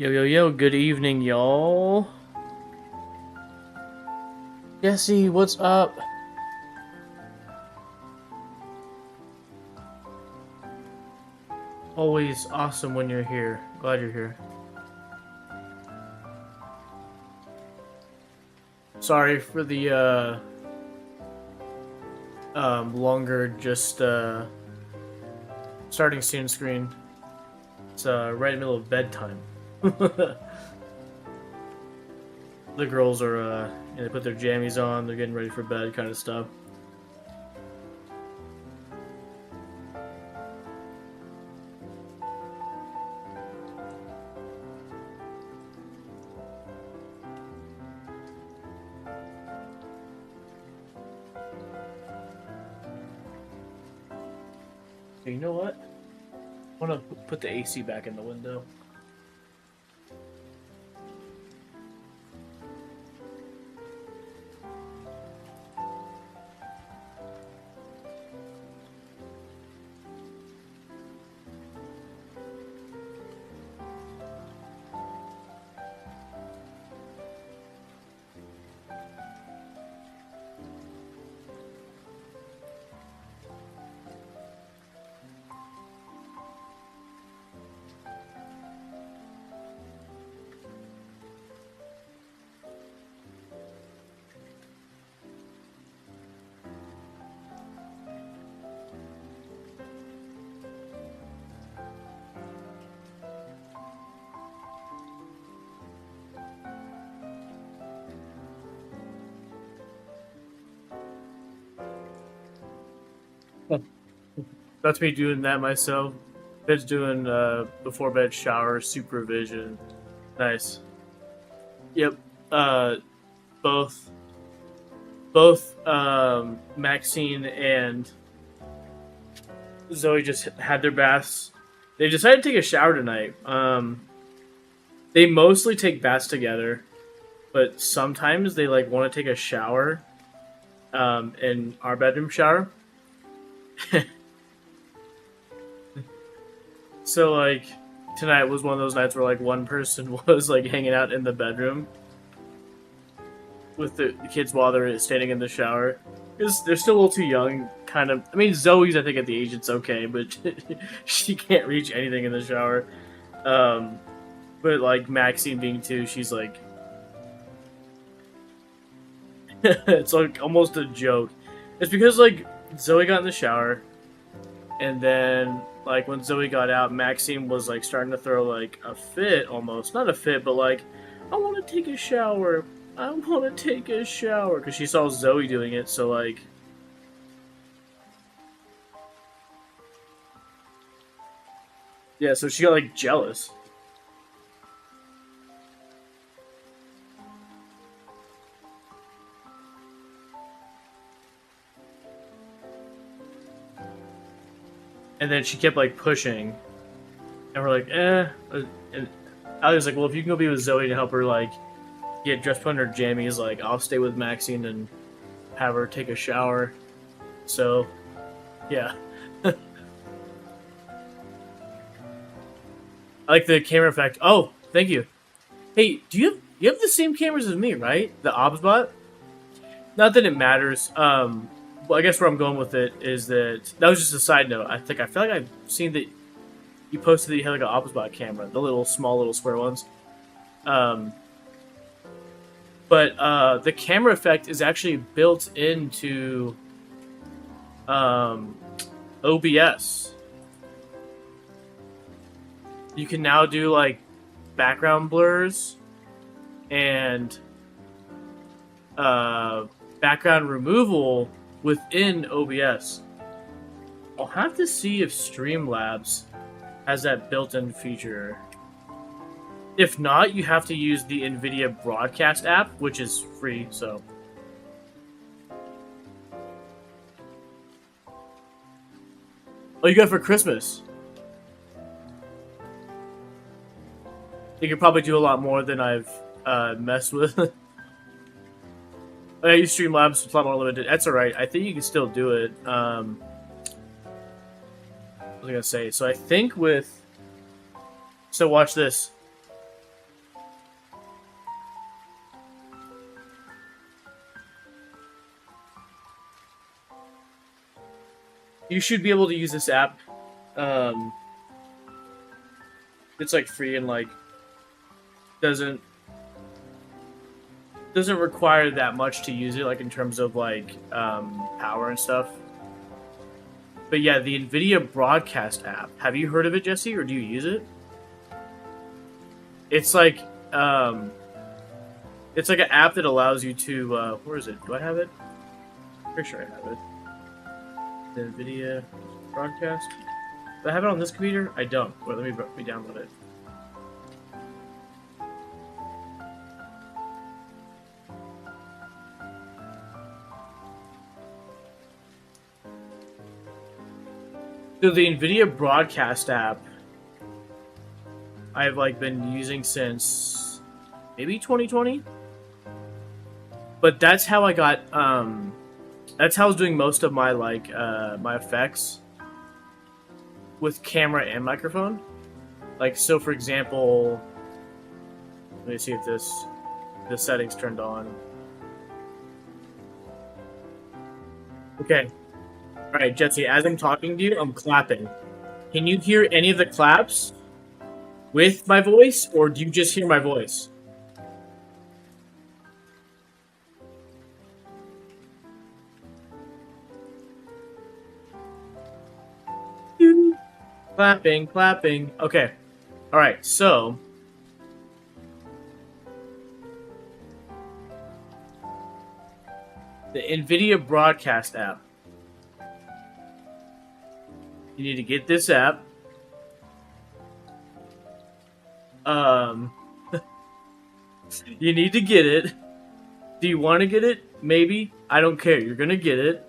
Yo, yo, yo, good evening, y'all. Jesse, what's up? Always awesome when you're here. Glad you're here. Sorry for the, longer just, starting soon screen. It's, right in the middle of bedtime. The girls are, they put their jammies on, they're getting ready for bed kind of stuff. Okay, you know what? I want to put the AC back in the window. That's me doing that myself. Bed's doing before bed shower supervision. Nice. Yep. Uh, both Maxine and Zoe just had their baths. They decided to take a shower tonight. They mostly take baths together, but sometimes they like want to take a shower in our bedroom shower. So like tonight was one of those nights where like one person was like hanging out in the bedroom with the kids while they're standing in the shower because they're still a little too young. Kind of. I mean, Zoe's I think at the age it's okay, but she can't reach anything in the shower. But like Maxine being two, she's like, it's like almost a joke. It's because like Zoe got in the shower, and then like when Zoe got out, Maxine was like starting to throw like a fit almost. Not a fit, but like, I want to take a shower. I want to take a shower. Because she saw Zoe doing it, so like. Yeah, so she got like jealous. And then she kept like pushing. And we're like, eh. And I was like, well, if you can go be with Zoe to help her like get dressed, put on her jammies, like I'll stay with Maxine and have her take a shower. So, yeah. I like the camera effect. Oh, thank you. Hey, you have the same cameras as me, right? The OBSBot? Not that it matters. Well, I guess where I'm going with it is that was just a side note. I feel like I've seen that you posted that you had like an OBSBot camera, the little small little square ones. But the camera effect is actually built into OBS. You can now do like background blurs and background removal within OBS. I'll have to see if Streamlabs has that built-in feature. If not, you have to use the NVIDIA Broadcast app, which is free, so. Oh, you got it for Christmas. You could probably do a lot more than I've messed with. I use Streamlabs, it's a lot more limited. That's alright. I think you can still do it. What was I gonna say? So I think with... So watch this. You should be able to use this app. It's like free and like doesn't require that much to use it, like in terms of like power and stuff. But yeah, the NVIDIA Broadcast app. Have you heard of it, Jesse, or do you use it? It's like an app that allows you to. Where is it? Do I have it? Pretty sure I have it. The NVIDIA Broadcast. Do I have it on this computer? I don't. Wait, let me download it. So the NVIDIA Broadcast app, I've like been using since maybe 2020. But that's how I got. That's how I was doing most of my like my effects with camera and microphone. Like, so for example, let me see if the settings turned on. Okay. All right, Jesse, as I'm talking to you, I'm clapping. Can you hear any of the claps with my voice, or do you just hear my voice? Clapping, clapping. Okay. All right, so the NVIDIA Broadcast app. You need to get this app. You need to get it. Do you want to get it? Maybe. I don't care. You're gonna get it.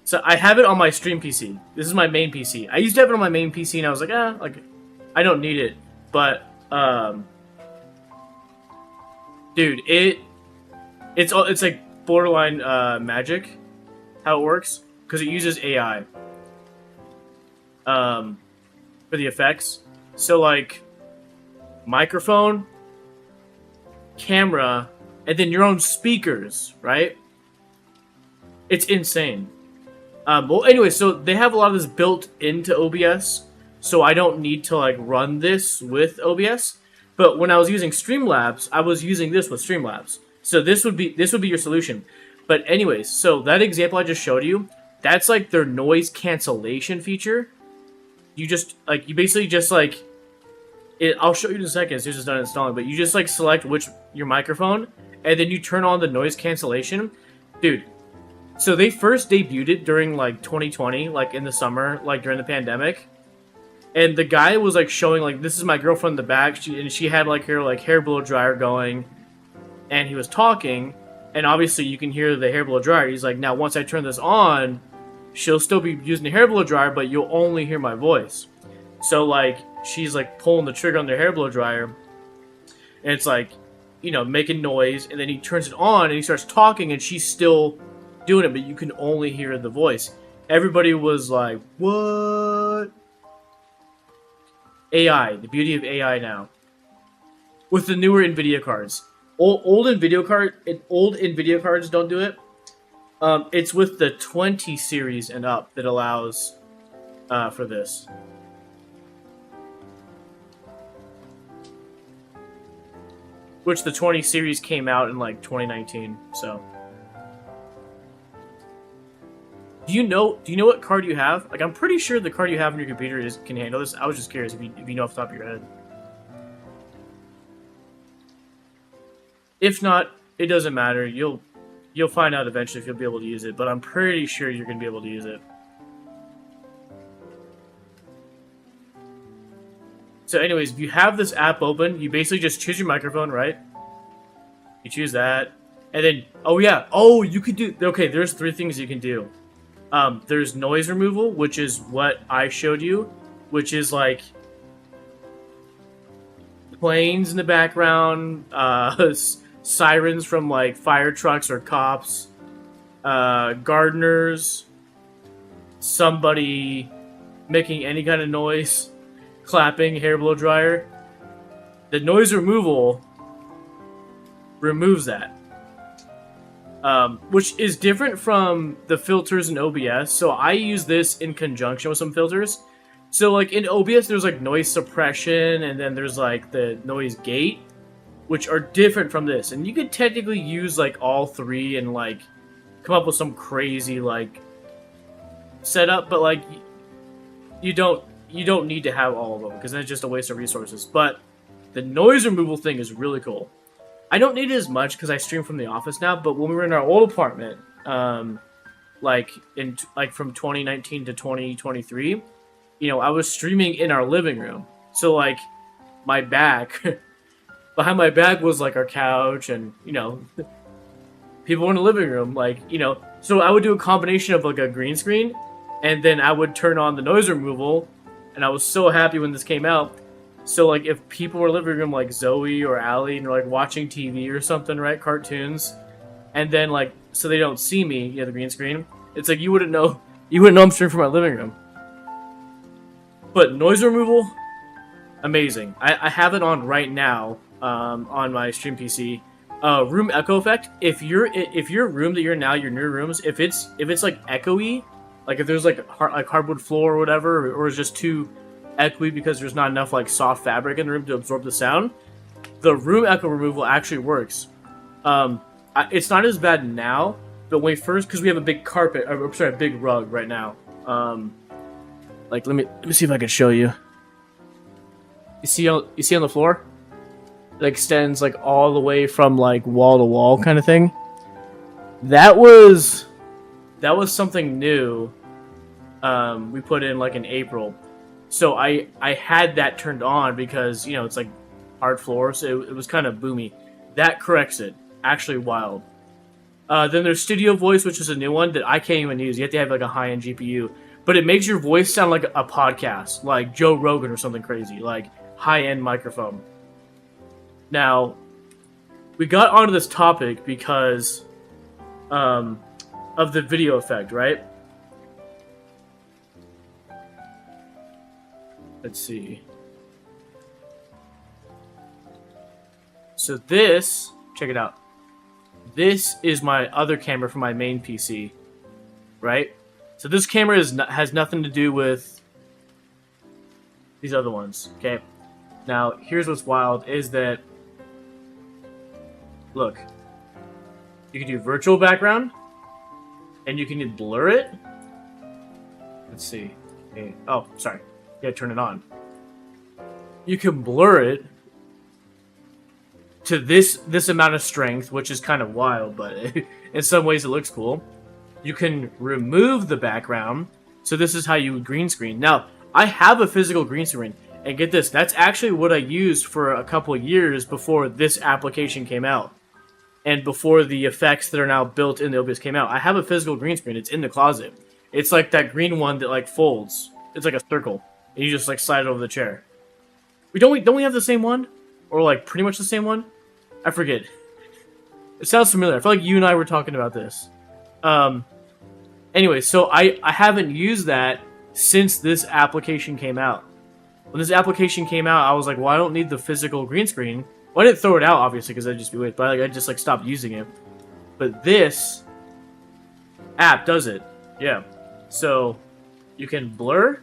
So I have it on my stream PC. This is my main PC. I used to have it on my main PC, and I was like, like, I don't need it. But, dude, it's like borderline magic, how it works, because it uses AI for the effects. So like microphone, camera, and then your own speakers, right? It's insane. Well, anyway, so they have a lot of this built into OBS, so I don't need to like run this with OBS. But when I was using Streamlabs, I was using this with Streamlabs. So this would be your solution. But anyways, so that example I just showed you, that's like their noise cancellation feature. You basically just like it. I'll show you in a second as soon as it's done installing. But you just like select your microphone, and then you turn on the noise cancellation, dude. So they first debuted it during like 2020, like in the summer, like during the pandemic. And the guy was like showing like, this is my girlfriend in the back, she had like her like hair blow dryer going, and he was talking, and obviously you can hear the hair blow dryer. He's like, now once I turn this on, she'll still be using the hair blow dryer, but you'll only hear my voice. So like she's like pulling the trigger on the hair blow dryer, and it's like, you know, making noise, and then he turns it on and he starts talking, and she's still doing it, but you can only hear the voice. Everybody was like, what? AI, the beauty of AI now. With the newer NVIDIA cards. Old NVIDIA cards don't do it. It's with the 20 series and up that allows for this. Which the 20 series came out in like 2019, so. Do you know what card you have? Like, I'm pretty sure the card you have on your computer can handle this. I was just curious if you know off the top of your head. If not, it doesn't matter. You'll find out eventually if you'll be able to use it, but I'm pretty sure you're going to be able to use it. So anyways, if you have this app open, you basically just choose your microphone, right? You choose that. And then, oh yeah, you could do, okay, there's 3 things you can do. There's noise removal, which is what I showed you, which is like planes in the background, sirens from like fire trucks or cops, gardeners, somebody making any kind of noise, clapping, hair blow dryer. The noise removal removes that. which is different from the filters in OBS. So I use this in conjunction with some filters. So like in OBS, there's like noise suppression, and then there's like the noise gate, which are different from this. And you could technically use like all three and like come up with some crazy like setup, but like you don't need to have all of them because then it's just a waste of resources. But the noise removal thing is really cool. I don't need it as much because I stream from the office now, but when we were in our old apartment, like from 2019 to 2023, you know, I was streaming in our living room. So like my back, behind my back was like our couch, and you know, people were in the living room, like, you know. So I would do a combination of like a green screen, and then I would turn on the noise removal, and I was so happy when this came out. So like if people were in the living room like Zoe or Allie and they're like watching TV or something, right, cartoons, and then like so they don't see me, you know, the green screen, it's like you wouldn't know I'm streaming from my living room. But noise removal, amazing. I have it on right now on my stream PC. Room echo effect. If your room that you're in now, your new rooms, if it's like echoey, like if there's like hardwood floor or whatever, or it's just too echoey because there's not enough like soft fabric in the room to absorb the sound, the room echo removal actually works. It's not as bad now, but when we first, because we have a big carpet, or sorry, a big rug right now. Like let me see if I can show you. You see on the floor? It extends like all the way from like wall to wall kind of thing. That was something new. We put in like in April. So I had that turned on because, you know, it's like hard floor, so it was kind of boomy. That corrects it. Actually wild. Then there's Studio Voice, which is a new one that I can't even use. You have to have like a high-end GPU. But it makes your voice sound like a podcast, like Joe Rogan or something crazy, like high-end microphone. Now, we got onto this topic because of the video effect, right? Let's see. So this, check it out. This is my other camera from my main PC, right? So this camera has nothing to do with these other ones, okay? Now, here's what's wild, is that, look, you can do virtual background, and you can blur it. Let's see. Okay. Oh, sorry. You gotta turn it on. You can blur it to this amount of strength, which is kind of wild, but in some ways it looks cool. You can remove the background, so this is how you would green screen. Now, I have a physical green screen, and get this, that's actually what I used for a couple of years before this application came out, and before the effects that are now built in the OBS came out. I have a physical green screen. It's in the closet. It's like that green one that like folds. It's like a circle, and you just like slide it over the chair. Don't we have the same one, or like pretty much the same one? I forget. It sounds familiar. I feel like you and I were talking about this. Anyway, so I haven't used that since this application came out. When this application came out, I was like, well, I don't need the physical green screen. Well, I didn't throw it out, obviously, because that'd just be weird. But I just like stopped using it. But this app does it. Yeah. So you can blur.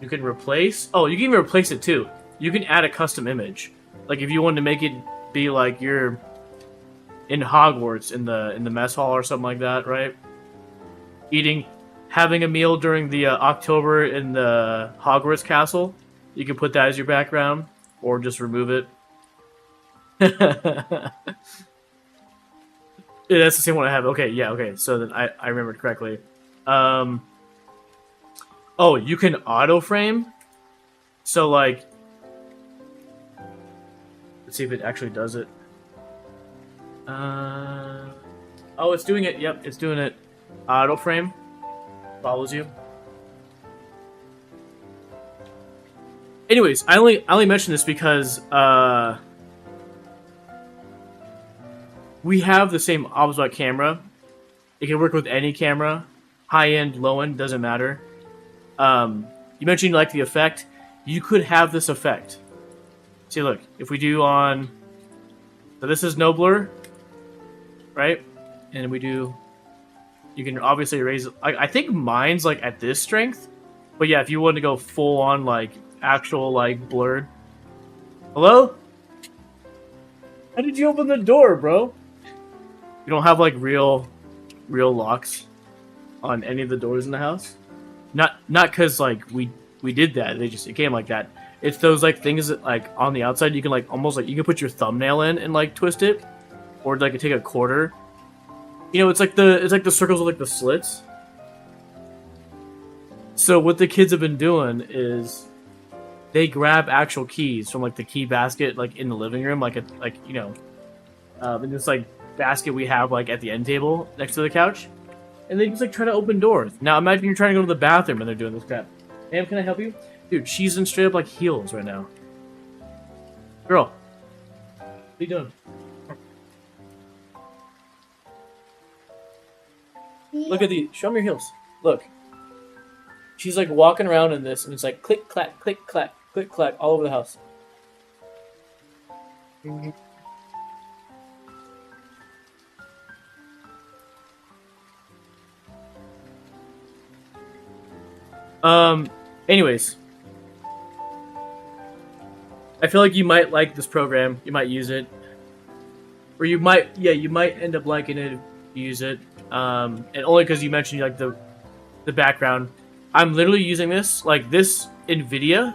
You can replace. Oh, you can even replace it too. You can add a custom image. Like if you wanted to make it be like you're in Hogwarts in the mess hall or something like that, right? Having a meal during the October in the Hogwarts castle. You can put that as your background, or just remove it. Yeah, that's the same one I have. Okay, yeah, okay. So then I remembered correctly. Oh, you can auto frame. So like, let's see if it actually does it. Oh, it's doing it. Yep, it's doing it. Auto frame follows you. Anyways, I only mention this because we have the same Obsbot camera. It can work with any camera, high end, low end, doesn't matter. You mentioned you like the effect. You could have this effect. See, look, if we do on, so this is no blur, right? and we do. You can obviously raise. I think mine's like at this strength, but yeah, if you want to go full on like actual like blurred. Hello? How did you open the door, bro? You don't have like real locks on any of the doors in the house. Not because like we did that. It came like that. It's those like things that like on the outside you can like almost like you can put your thumbnail in and like twist it, or like take a quarter. You know, it's like the circles with like the slits. So what the kids have been doing is they grab actual keys from like the key basket like in the living room, like you know, in this like basket we have like at the end table next to the couch, and they just like try to open doors. Now imagine you're trying to go to the bathroom and they're doing this crap. Ma'am, can I help you? Dude, she's in straight up like heels right now. Girl, what are you doing? Look at the. Show me your heels. Look. She's like walking around in this, and it's like click clack, click clack, all over the house. Anyways, I feel like you might like this program. You might use it, or you might end up liking it if you use it. And only because you mentioned like the background. I'm literally using this like this NVIDIA.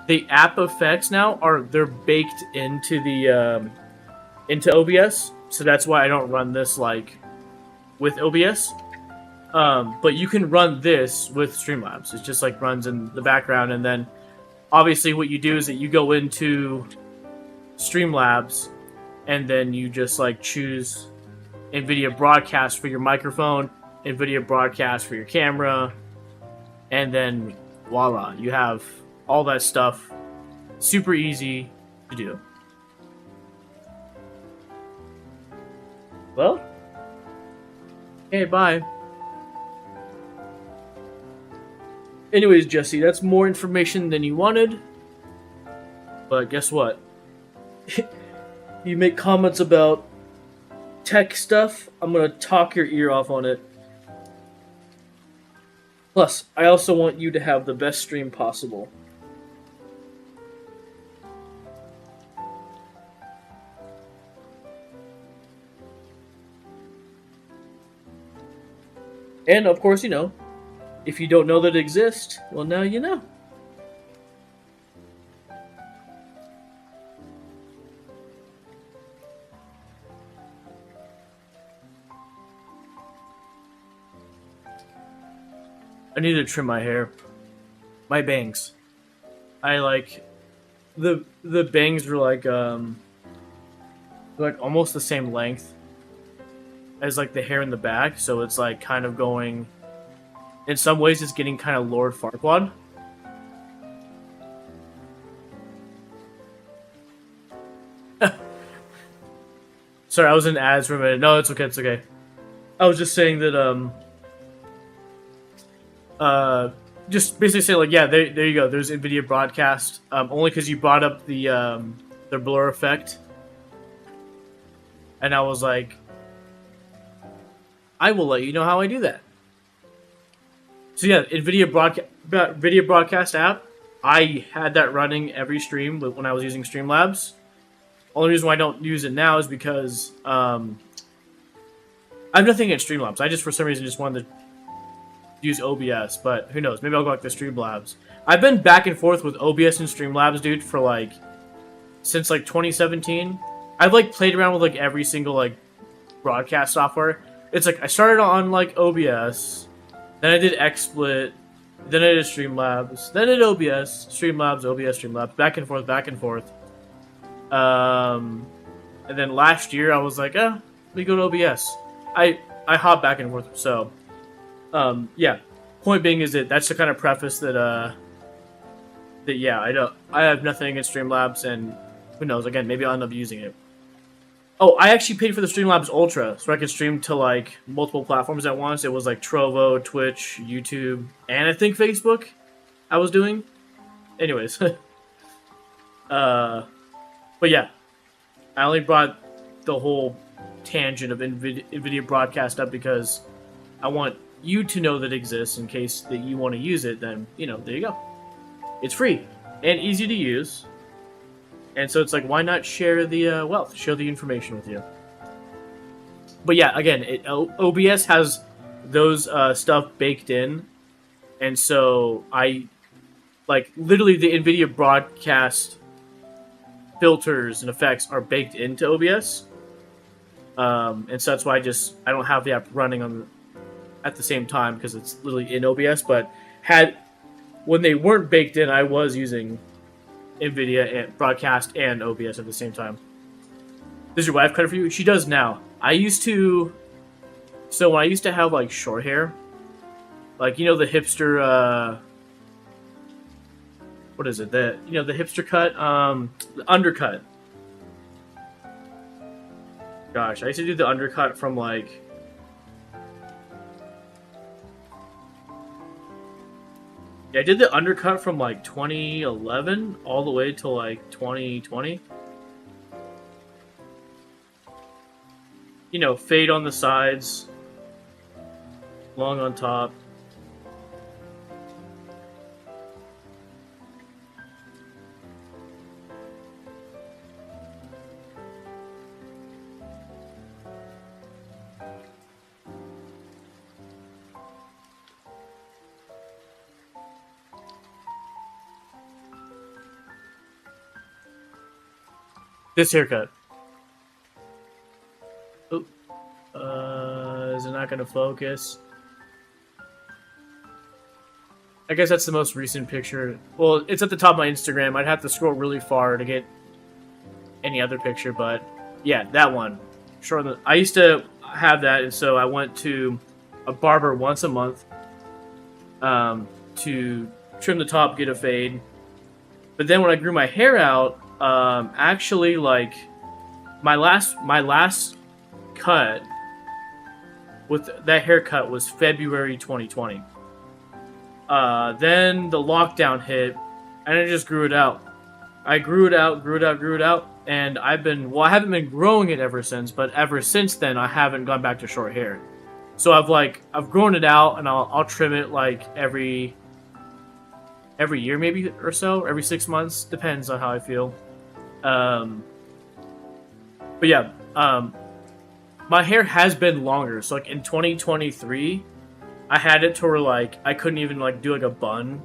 The app effects now they're baked into the into OBS, so that's why I don't run this like with OBS. But you can run this with Streamlabs. It just like runs in the background, and then obviously what you do is that you go into Streamlabs, and then you just like choose NVIDIA Broadcast for your microphone, NVIDIA Broadcast for your camera, and then voila, you have all that stuff. Super easy to do. Well, okay, bye. Anyways, Jesse, that's more information than you wanted. But guess what? You make comments about tech stuff, I'm gonna talk your ear off on it. Plus, I also want you to have the best stream possible. And of course, you know, if you don't know that it exists, well, now you know. I need to trim my hair. My bangs. I like the bangs were like almost the same length as like the hair in the back, so it's like kind of going, in some ways it's getting kind of Lord Farquaad. Sorry, I was in ads for a minute. No, it's okay, it's okay. I was just saying that just basically say like, yeah, there you go. There's NVIDIA Broadcast. Only because you brought up the blur effect, and I was like, I will let you know how I do that. So yeah, NVIDIA Broadcast app. I had that running every stream when I was using Streamlabs. Only reason why I don't use it now is because I have nothing against Streamlabs. I just for some reason just wanted to use OBS, but who knows? Maybe I'll go back to Streamlabs. I've been back and forth with OBS and Streamlabs, dude, for like since like 2017. I've like played around with like every single like broadcast software. It's like I started on like OBS, then I did XSplit, then I did Streamlabs, then I did OBS, Streamlabs, OBS, Streamlabs, back and forth, back and forth. And then last year I was like, let me go to OBS. I hop back and forth, so yeah. Point being is that that's the kind of preface that yeah, I have nothing against Streamlabs, and who knows, again, maybe I'll end up using it. Oh, I actually paid for the Streamlabs Ultra, so I could stream to like multiple platforms at once. It was like Trovo, Twitch, YouTube, and I think Facebook I was doing. Anyways. But yeah, I only brought the whole tangent of NVIDIA Broadcast up because I want you to know that it exists in case that you want to use it. Then there you go. It's free and easy to use, and so it's like, why not share the wealth, share the information with you? But yeah, again, OBS has those stuff baked in, and so I like literally the NVIDIA Broadcast filters and effects are baked into OBS, and so that's why I don't have the app running at the same time because it's literally in OBS. But when they weren't baked in, I was using NVIDIA and Broadcast and OBS at the same time. Does your wife cut it for you? She does now. I used to. So when I used to have like short hair, like the hipster. What is it? The hipster cut, the undercut. Gosh, I used to do the undercut from like. Yeah, I did the undercut from like 2011 all the way to like 2020. Fade on the sides, long on top. This haircut. Oop. Is it not going to focus? I guess that's the most recent picture. Well, it's at the top of my Instagram. I'd have to scroll really far to get any other picture, but yeah, that one. Sure. I used to have that, and so I went to a barber once a month to trim the top, get a fade. But then when I grew my hair out, actually, like my last cut with that haircut was February 2020. Then the lockdown hit, and I just grew it out. I grew it out, and I haven't been growing it ever since. But ever since then, I haven't gone back to short hair. So I've grown it out, and I'll trim it like every year maybe or so, every 6 months, depends on how I feel. But yeah, my hair has been longer. So like in 2023, I had it to where like I couldn't even like do like a bun.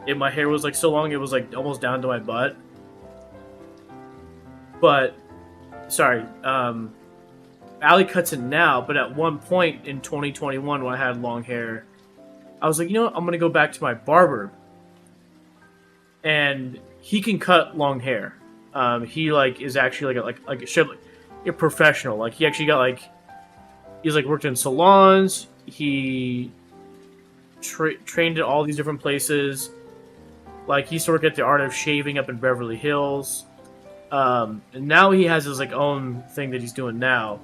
And my hair was like so long it was like almost down to my butt. But sorry, Ali cuts it now, but at one point in 2021 when I had long hair, I was like, you know what, I'm gonna go back to my barber. And he can cut long hair. He like is actually like a professional. Like he actually got he's like worked in salons. He trained at all these different places. Like he used to work at the Art of Shaving up in Beverly Hills. And now he has his like own thing that he's doing now.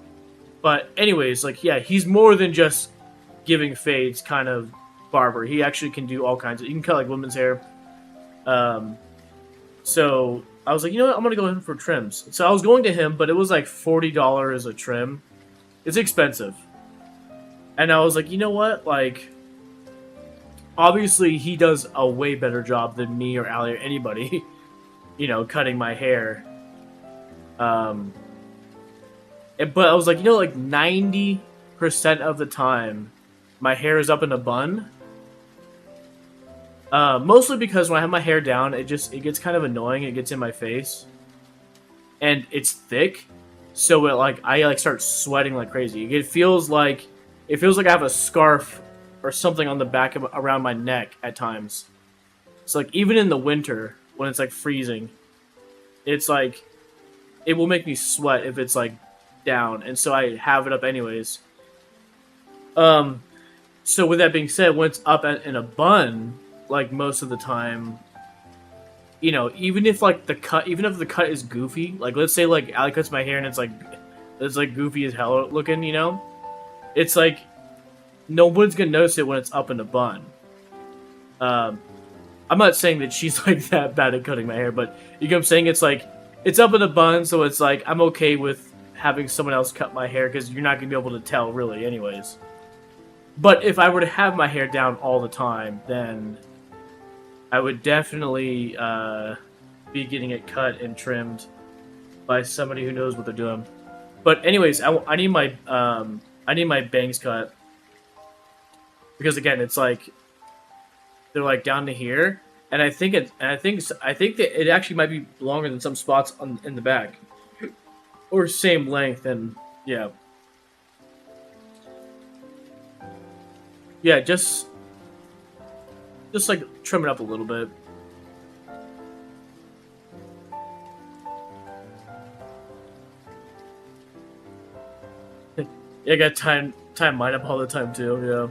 But anyways, like yeah, he's more than just giving fades kind of barber. He actually can do all kinds of. He can cut like women's hair. So I was like, you know what, I'm gonna go in for trims. So I was going to him, but it was like $40 a trim. It's expensive. And I was like, you know what, like, obviously he does a way better job than me or Ali or anybody, cutting my hair. But I was like, like 90% of the time, my hair is up in a bun. Mostly because when I have my hair down, it gets kind of annoying. It gets in my face, and it's thick, so I start sweating like crazy. It feels like I have a scarf or something on the back around my neck at times. It's like even in the winter when it's like freezing, it's like it will make me sweat if it's like down, and so I have it up anyways. So with that being said, when it's up in a bun, like most of the time, even if the cut is goofy, like let's say like Ali cuts my hair and it's like goofy as hell looking, it's like no one's gonna notice it when it's up in a bun. I'm not saying that she's like that bad at cutting my hair, but you get what I'm saying. It's like it's up in a bun, so it's like I'm okay with having someone else cut my hair because you're not gonna be able to tell really, anyways. But if I were to have my hair down all the time, then I would definitely be getting it cut and trimmed by somebody who knows what they're doing. But anyways, I need my bangs cut because again, it's like they're like down to here, and I think that it actually might be longer than some spots in the back, or same length, and yeah, yeah, just like trim it up a little bit. Yeah, I got time mine up all the time too. Yeah,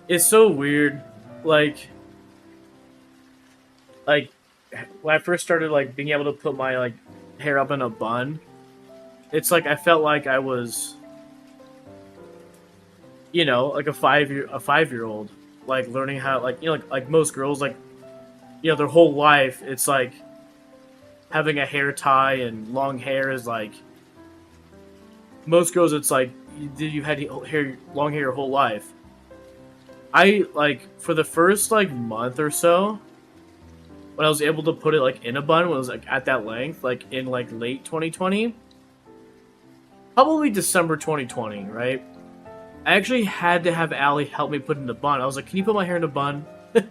it's so weird, like like when I first started like being able to put my like hair up in a bun, it's like I felt like I was, you know, like a 5-year old, like learning how, like, you know, like most girls, like, you know, their whole life it's like having a hair tie and long hair is like most girls. It's like you had long hair your whole life. I like for the first like month or so when I was able to put it like in a bun when it was like at that length, like in like late 2020, probably December 2020, right? I actually had to have Allie help me put in a bun. I was like, "Can you put my hair in a bun? Can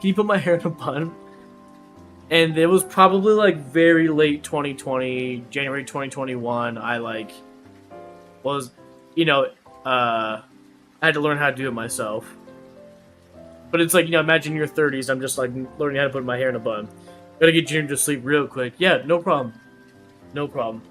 you put my hair in a bun?" And it was probably like very late 2020, January 2021. I like was, you know, I had to learn how to do it myself. But it's like, you know, imagine your 30s. I'm just like learning how to put my hair in a bun. Gotta get Junior to sleep real quick. Yeah, no problem. No problem.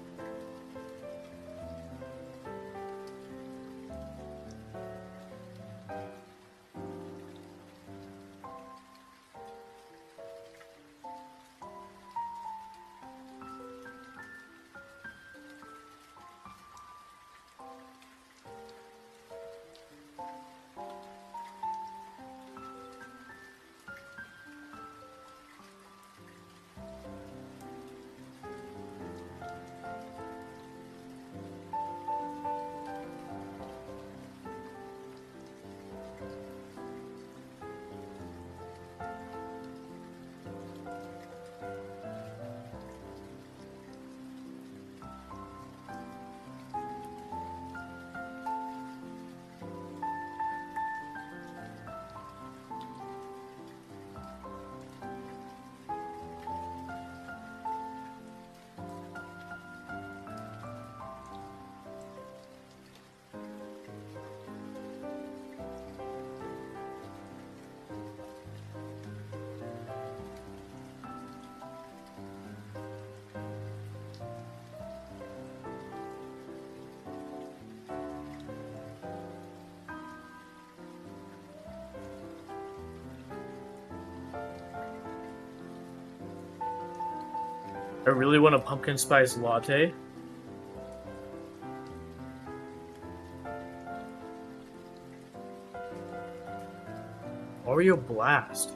I really want a pumpkin spice latte. Oreo Blast.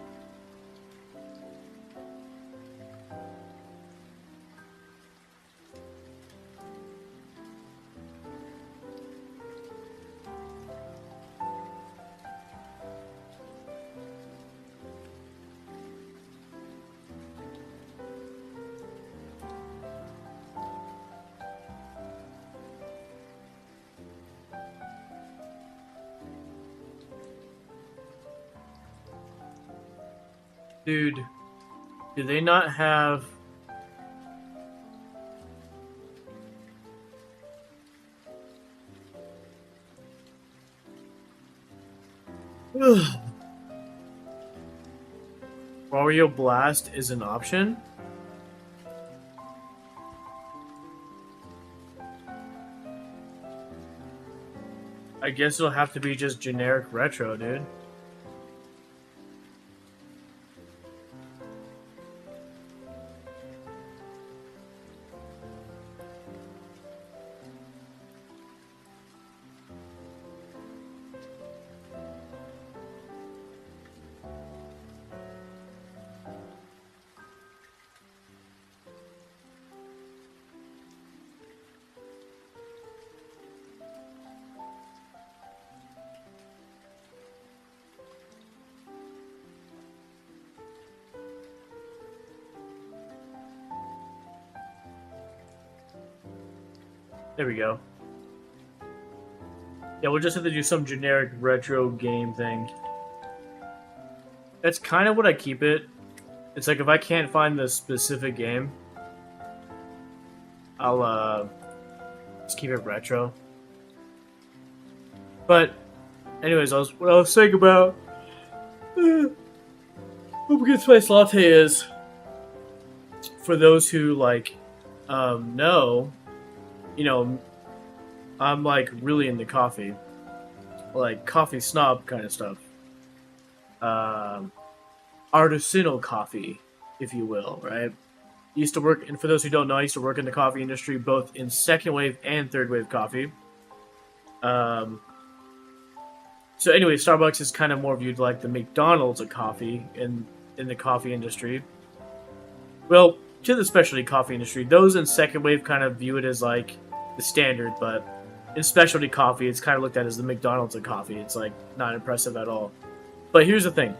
Dude, do they not have... Oreo Blast is an option? I guess it'll have to be just generic retro, dude. There we go. Yeah, we'll just have to do some generic retro game thing. That's kind of what I keep it. It's like if I can't find the specific game, I'll just keep it retro. But anyways, what I was saying about pumpkin spice latte is, for those who like know, you know, I'm like really into coffee, like coffee snob kind of stuff. Artisanal coffee, if you will, right? Used to work, and for those who don't know, I used to work in the coffee industry, both in second wave and third wave coffee. So anyway, Starbucks is kind of more viewed like the McDonald's of coffee in the coffee industry. Well, to the specialty coffee industry, those in second wave kind of view it as like the standard, but in specialty coffee, it's kind of looked at as the McDonald's of coffee. It's like not impressive at all. But here's the thing.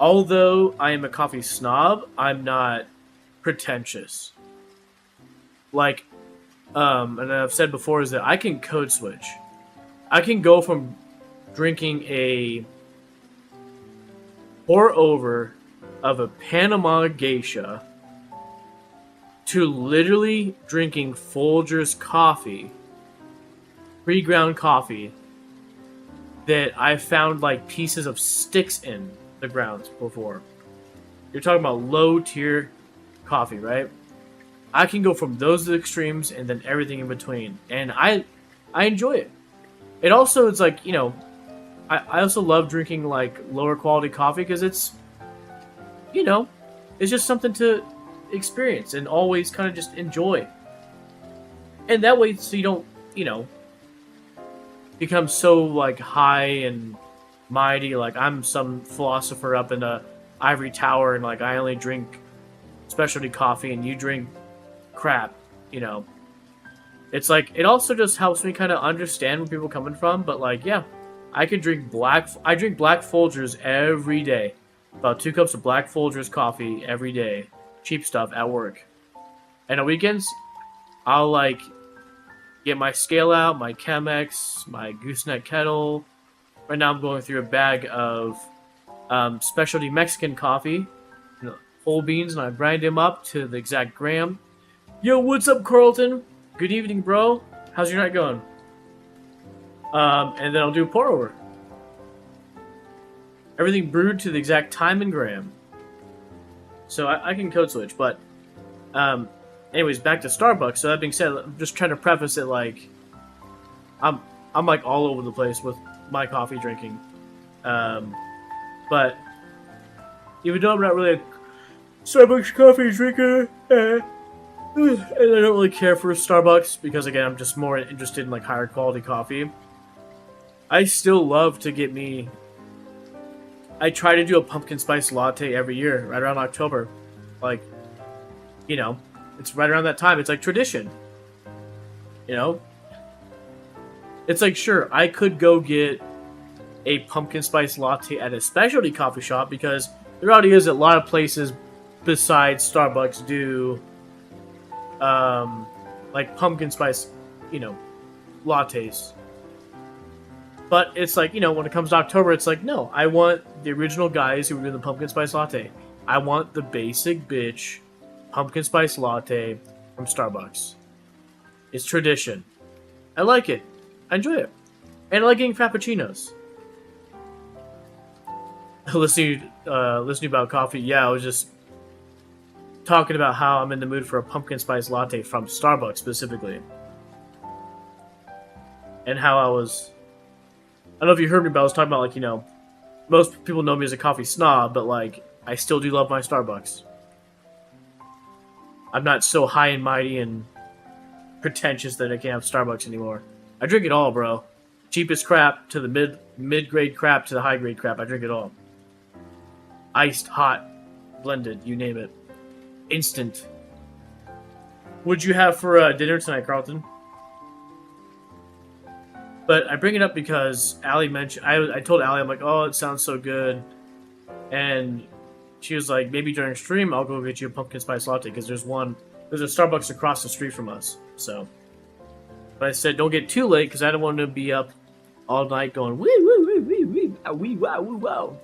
Although I am a coffee snob, I'm not pretentious. Like, and I've said before, is that I can code switch. I can go from drinking a pour over of a Panama geisha to literally drinking Folgers coffee, pre-ground coffee, that I found like pieces of sticks in the grounds before. You're talking about low tier coffee, right? I can go from those extremes and then everything in between, and I enjoy it. It also, it's like, you know, I also love drinking like lower quality coffee because it's, you know, it's just something to experience and always kind of just enjoy. And that way, so you don't, you know, become so like high and mighty, like I'm some philosopher up in a ivory tower and like I only drink specialty coffee and you drink crap, you know. It's like, it also just helps me kind of understand where people are coming from, but like, yeah, I drink black Folgers every day. About 2 cups of black Folgers coffee every day. Cheap stuff at work. And on weekends, I'll like get my scale out, my Chemex, my gooseneck kettle. Right now I'm going through a bag of specialty Mexican coffee, you know, whole beans, and I grind them up to the exact gram. Yo, what's up, Carlton? Good evening, bro. How's your night going? And then I'll do a pour over. Everything brewed to the exact time and gram. So I can code switch, but anyways, back to Starbucks. So that being said, I'm just trying to preface it like I'm like all over the place with my coffee drinking. But even though I'm not really a Starbucks coffee drinker, and I don't really care for Starbucks because, again, I'm just more interested in like higher quality coffee. I still love to get me. I try to do a pumpkin spice latte every year, right around October. Like, you know, it's right around that time. It's like tradition. You know? It's like, sure, I could go get a pumpkin spice latte at a specialty coffee shop because the reality is that a lot of places besides Starbucks do like pumpkin spice, you know, lattes. But it's like, you know, when it comes to October, it's like, no, I want the original guys who were doing the pumpkin spice latte. I want the basic bitch pumpkin spice latte from Starbucks. It's tradition. I like it. I enjoy it. And I like getting frappuccinos. listening about coffee, yeah, I was just talking about how I'm in the mood for a pumpkin spice latte from Starbucks specifically. And how I don't know if you heard me, but I was talking about, like, you know, most people know me as a coffee snob, but, like, I still do love my Starbucks. I'm not so high and mighty and pretentious that I can't have Starbucks anymore. I drink it all, bro. Cheapest crap to the mid-grade crap to the high-grade crap. I drink it all. Iced, hot, blended, you name it. Instant. What'd you have for dinner tonight, Carlton? But I bring it up because Allie mentioned... I told Allie, I'm like, oh, it sounds so good. And she was like, maybe during stream, I'll go get you a pumpkin spice latte, because there's one There's a Starbucks across the street from us, so. But I said don't get too late because I don't want to be up all night going wee woo wee wee wee wee wow woo wow.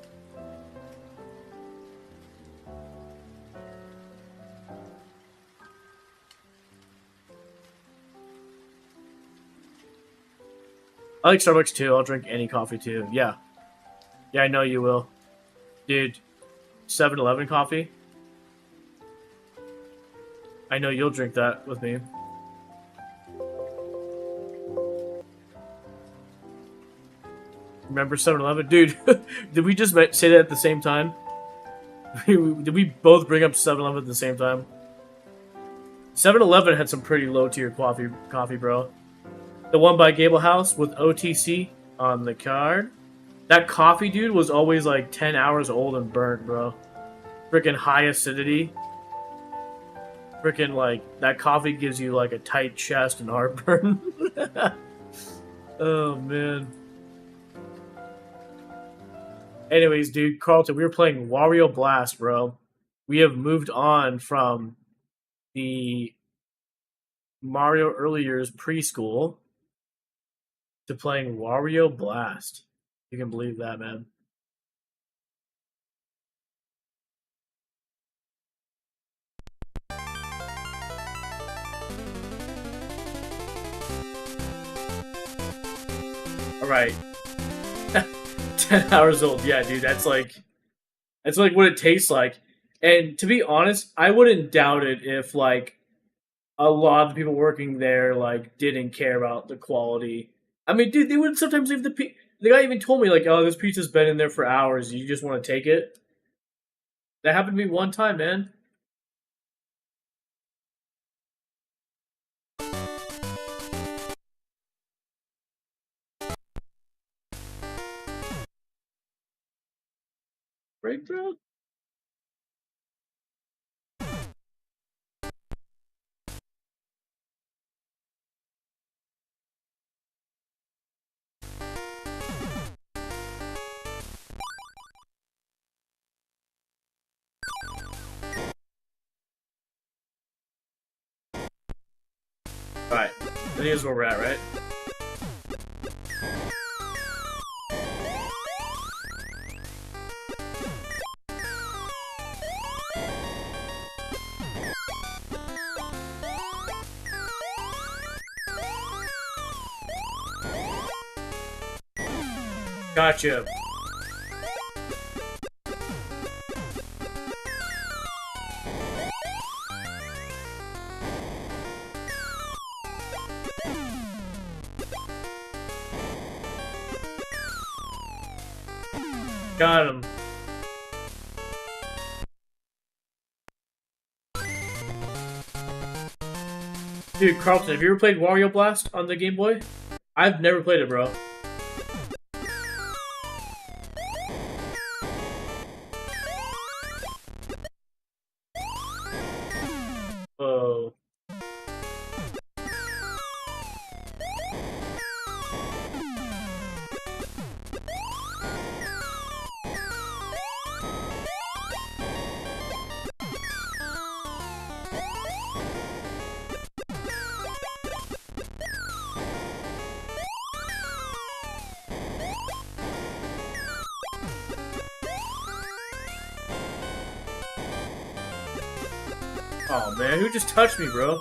I like Starbucks too. I'll drink any coffee too. Yeah. Yeah, I know you will. Dude, 7-Eleven coffee? I know you'll drink that with me. Remember 7-Eleven? Dude, did we just say that at the same time? Did we both bring up 7-Eleven at the same time? 7-Eleven had some pretty low tier coffee, bro. The one by Gable House with OTC on the card. That coffee, dude, was always like 10 hours old and burnt, bro. Freaking high acidity. Freaking, like, that coffee gives you, like, a tight chest and heartburn. Oh, man. Anyways, dude, Carlton, we were playing Wario Blast, bro. We have moved on from the Mario Early Years preschool to playing Wario Blast. You can believe that, man. Alright. 10 hours old. Yeah, dude, that's like what it tastes like. And to be honest, I wouldn't doubt it if like a lot of the people working there like didn't care about the quality. I mean, dude, they would sometimes leave the guy even told me like, "Oh, this pizza's been in there for hours. You just want to take it." That happened to me one time, man. Right, bro? Alright. I think this is where we're at, right? Gotcha. Got him. Dude, Carlton, have you ever played Wario Blast on the Game Boy? I've never played it, bro. Oh. Oh man, who just touched me, bro?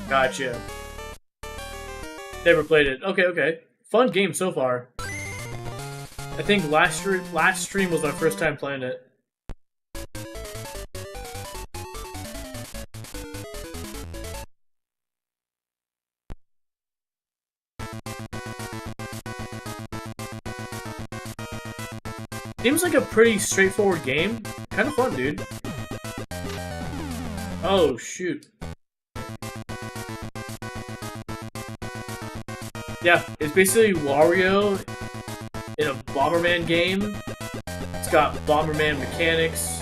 Gotcha. Never played it. Okay, okay. Fun game so far. I think last stream was my first time playing it. Seems like a pretty straightforward game. Kind of fun, dude. Oh, shoot. Yeah, it's basically Wario in a Bomberman game. It's got Bomberman mechanics.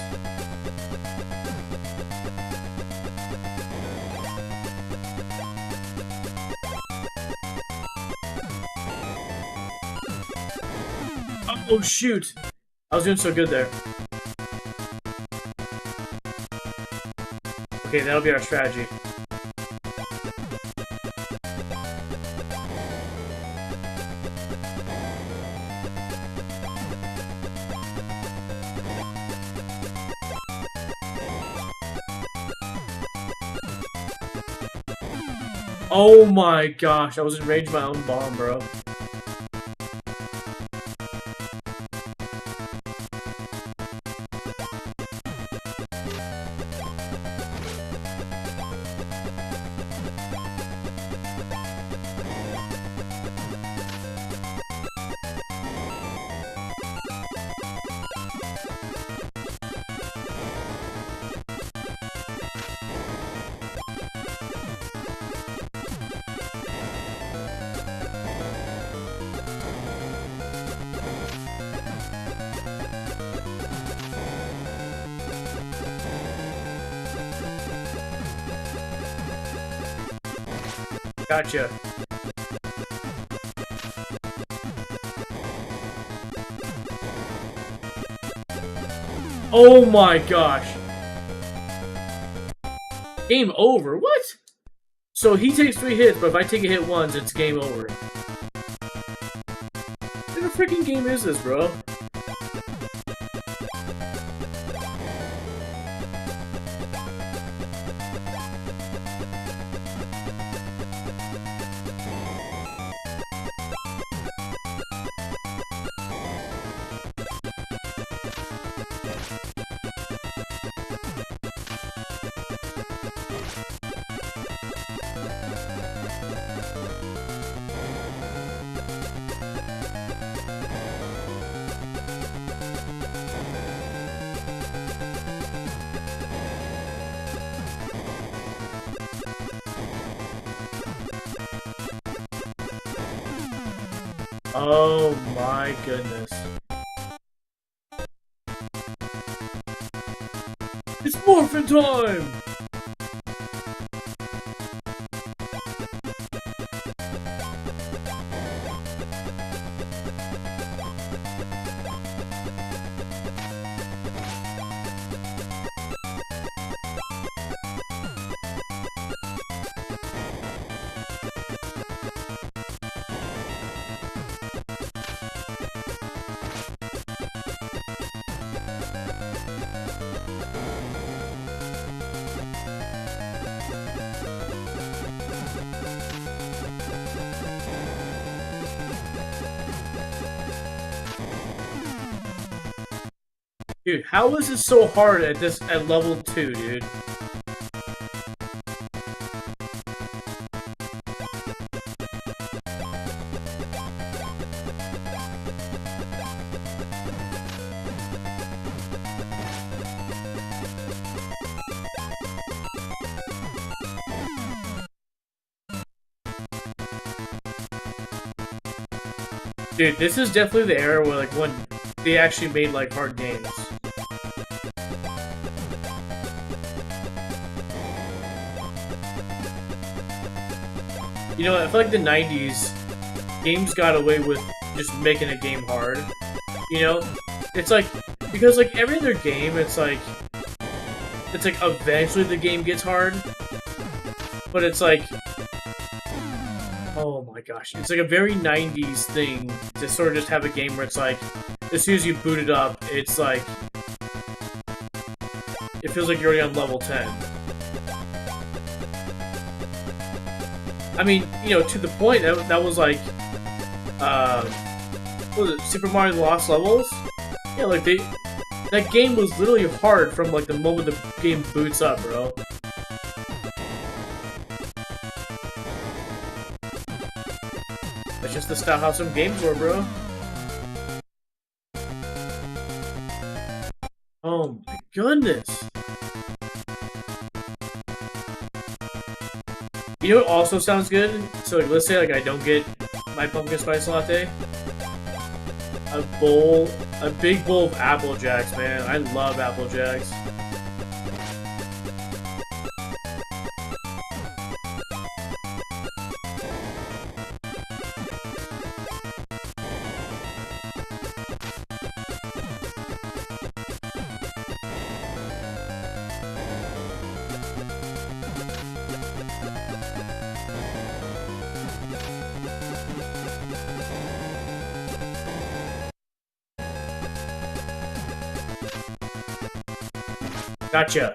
Oh shoot! I was doing so good there. Okay, that'll be our strategy. Oh my gosh, I was in range of my own bomb, bro. Gotcha. Oh my gosh. Game over? What? So he takes 3 hits, but if I take a hit once, it's game over. What kind of freaking game is this, bro? Oh my goodness. It's morphin' time! Dude, how is it so hard at level 2, dude? Dude, this is definitely the era where, like, when they actually made, like, hard games. You know, I feel like the 90s, games got away with just making a game hard. You know? It's like, because, like, every other game, it's like, eventually the game gets hard. But it's like, oh my gosh, it's like a very 90s thing to sort of just have a game where it's like, as soon as you boot it up, it's like, it feels like you're already on level 10. I mean, you know, to the point, that was like, what was it, Super Mario Lost Levels? Yeah, like, that game was literally hard from, like, the moment the game boots up, bro. That's just the style how some games were, bro. Oh my goodness. You know what also sounds good? So, like, let's say, like, I don't get my pumpkin spice latte. A big bowl of Apple Jacks, man. I love Apple Jacks. Gotcha.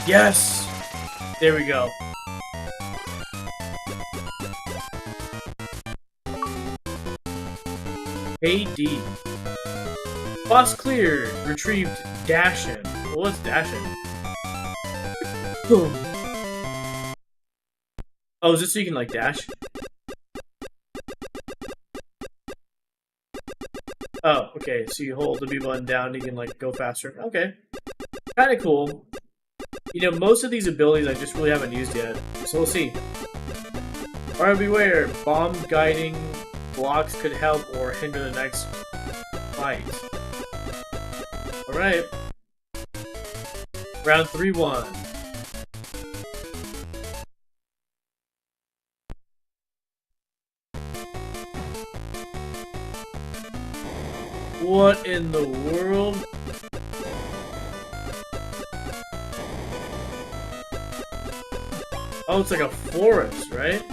Yes! There we go. Hey D. Boss cleared. Retrieved Dashin. What's Dashin? Boom. Oh, is this so you can like dash? Oh, okay. So you hold the B button down, you can like go faster. Okay. Kinda cool. You know, most of these abilities I just really haven't used yet. So we'll see. Alright, beware. Bomb guiding blocks could help or hinder the next fight. Alright. Round 3-1. What in the world? Oh, it's like a forest, right?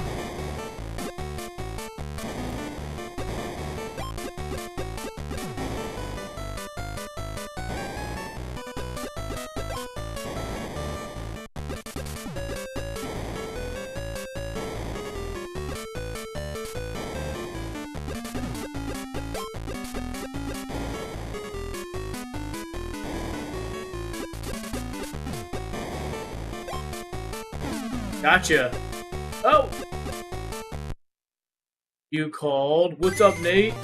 Gotcha. Oh! You called. What's up, Nate?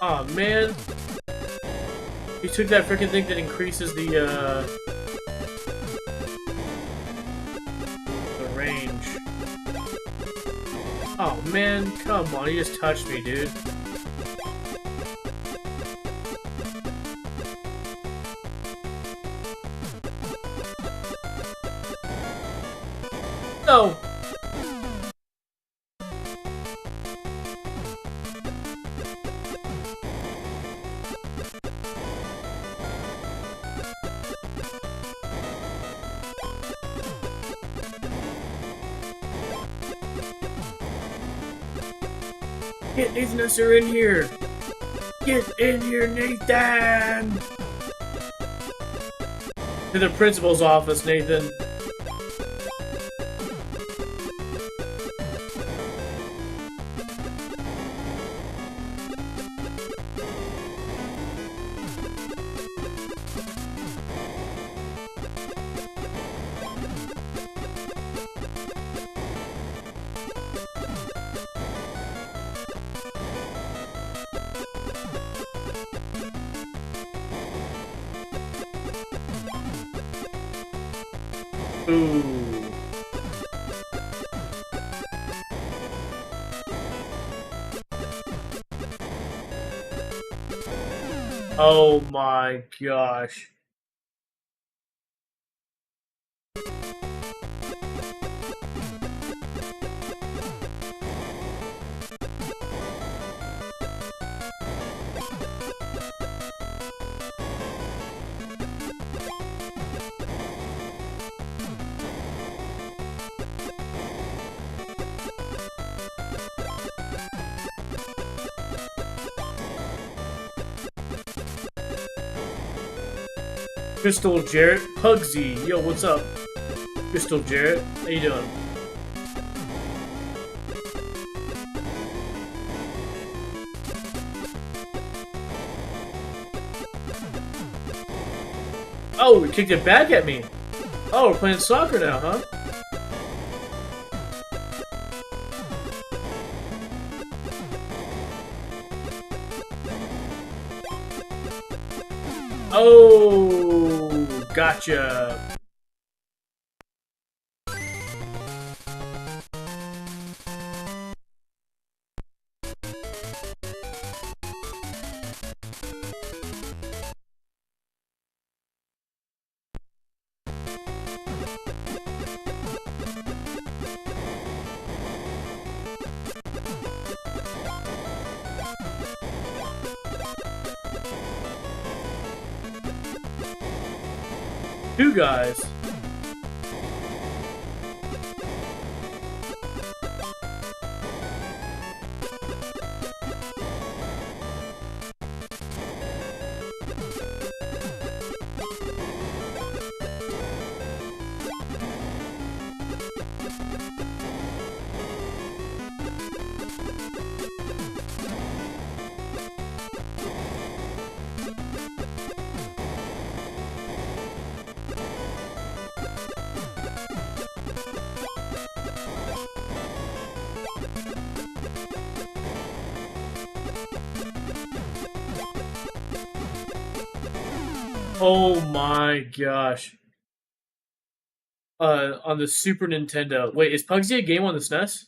Aw, oh, man. You took that freaking thing that increases the range. Oh, man. Come on, you just touched me, dude. No! Get Nathan Esser in here! Get in here, Nathan! To the principal's office, Nathan. Ooh. Oh my gosh. Crystal Jarrett, Pugsy. Yo, what's up? Crystal Jarrett, how you doing? Oh, he kicked it back at me. Oh, we're playing soccer now, huh? Oh, gotcha. Two guys. Oh my gosh. On the Super Nintendo. Wait, is Pugsy a game on the SNES?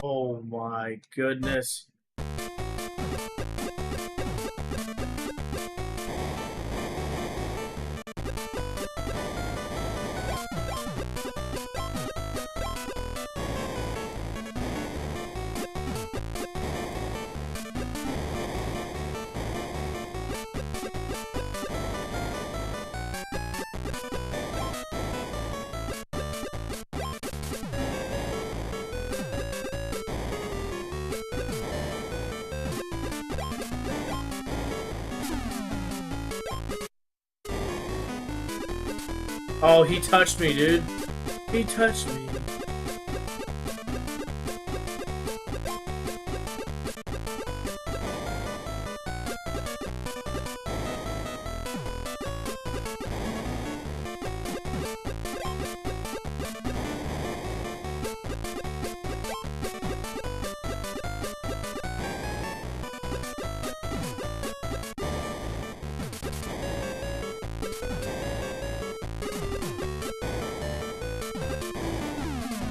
Oh my goodness. Oh, he touched me, dude. He touched me.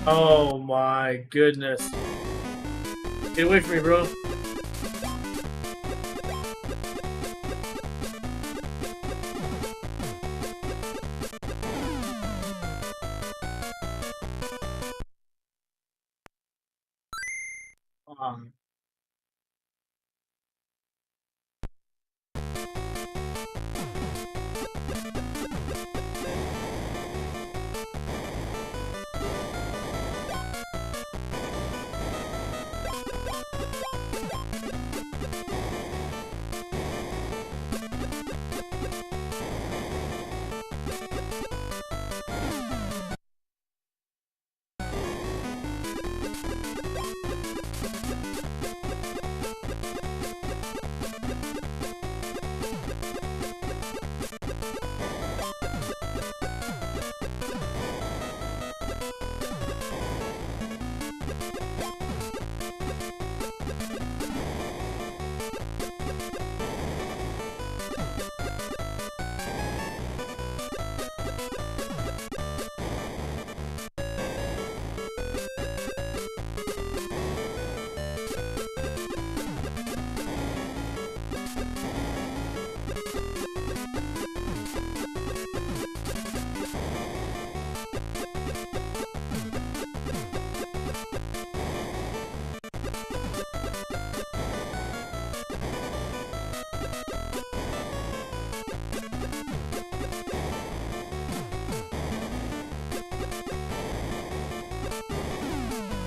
Oh my goodness. Get away from me, bro. Um,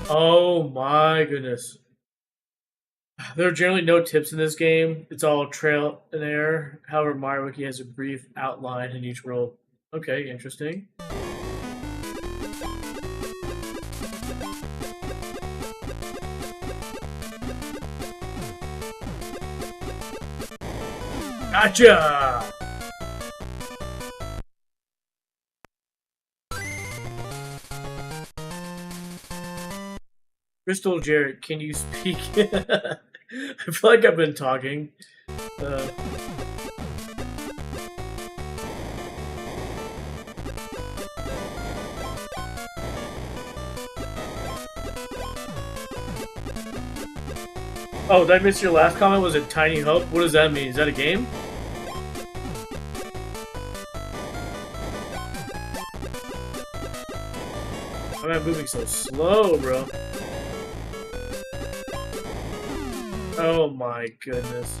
Oh my goodness. There are generally no tips in this game. It's all trail and error. However, Mario Wiki has a brief outline in each world. Okay, interesting. Gotcha! Crystal Jarrett, can you speak? I feel like I've been talking. Uh, oh, did I miss your last comment? Was it Tiny Hope? What does that mean? Is that a game? Why am I moving so slow, bro? Oh my goodness.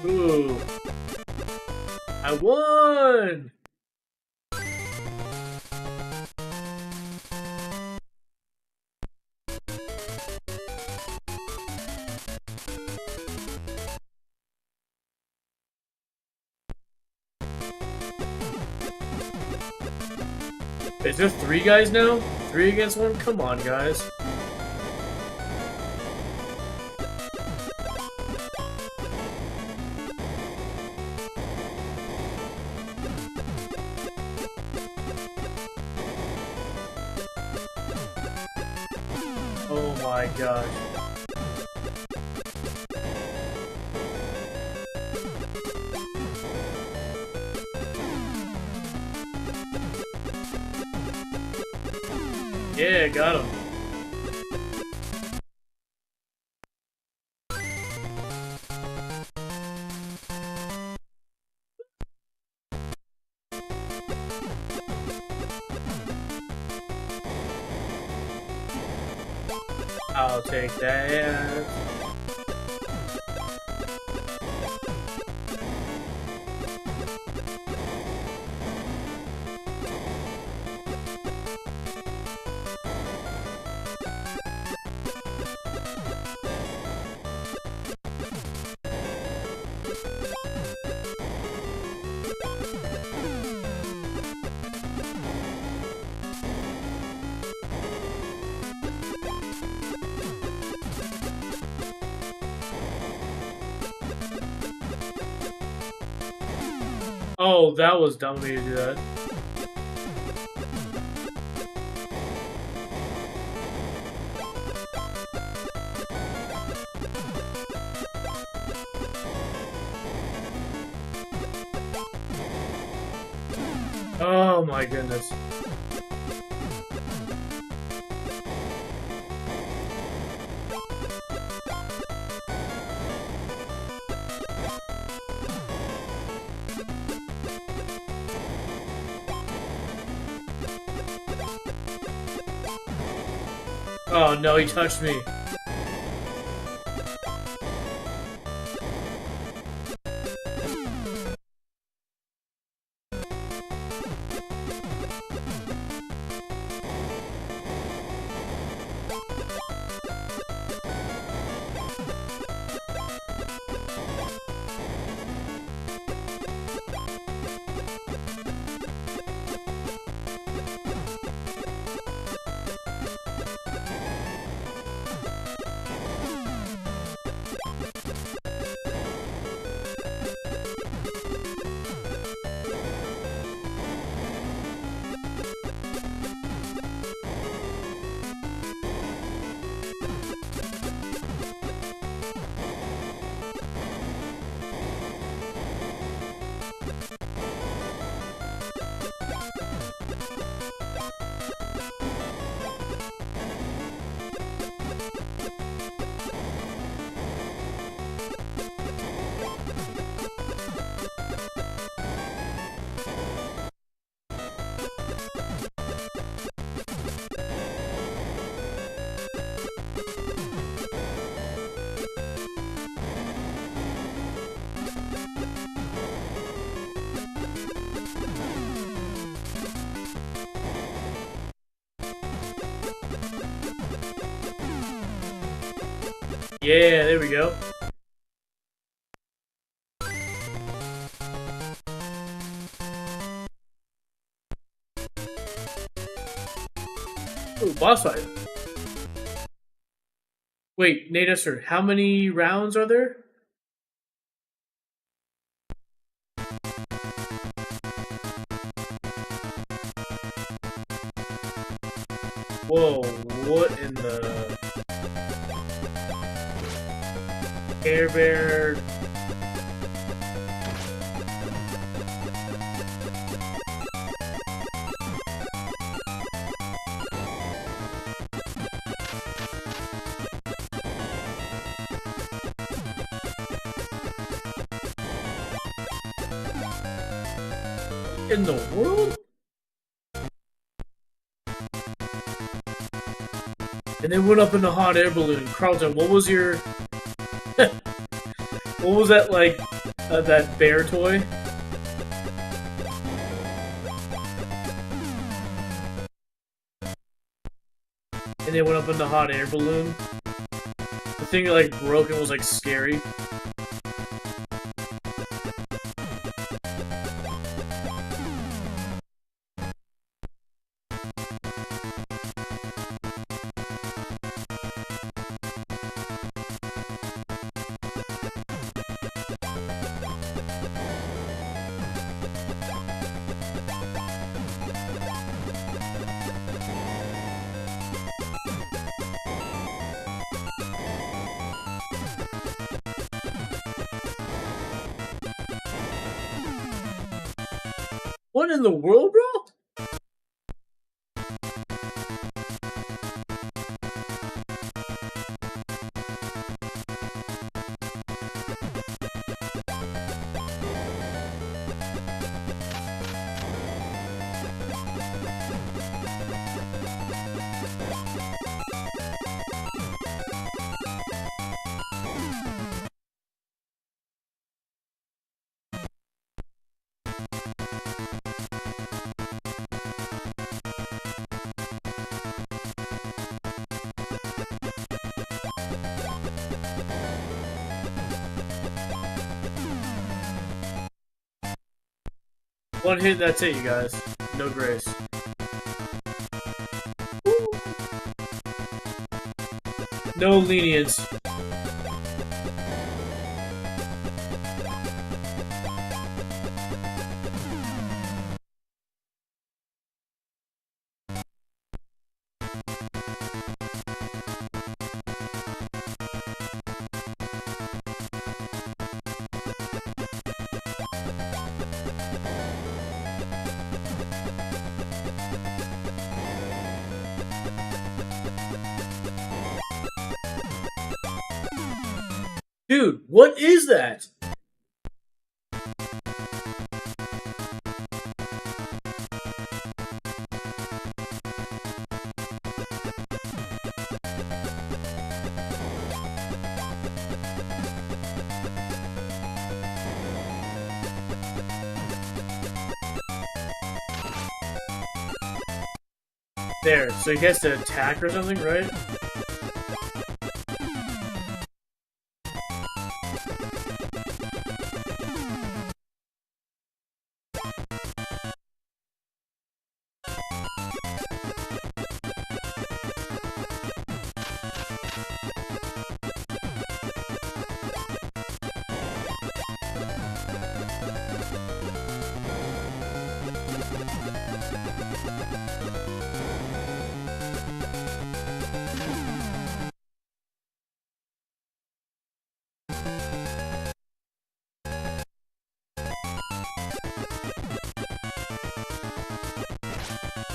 Ooh. I won! Is there 3 guys now? 3 against 1? Come on, guys. Oh my gosh. Yeah, got him. I'll take that. Oh, that was dumb of me to do that. Oh my goodness. Oh no, he touched me. Yeah, there we go. Ooh, boss fight. Wait, Nader, how many rounds are there? Whoa, what in the... Care Bear... In the world? And they went up in a hot air balloon. Carlton, what was your... what was that, like, that bear toy? And they went up in the hot air balloon. The thing that, like, broke and was, like, scary. What in the world, bro? One hit, that's it, you guys. No grace. Woo. No lenience. Dude, what is that? There, so he has to attack or something, right?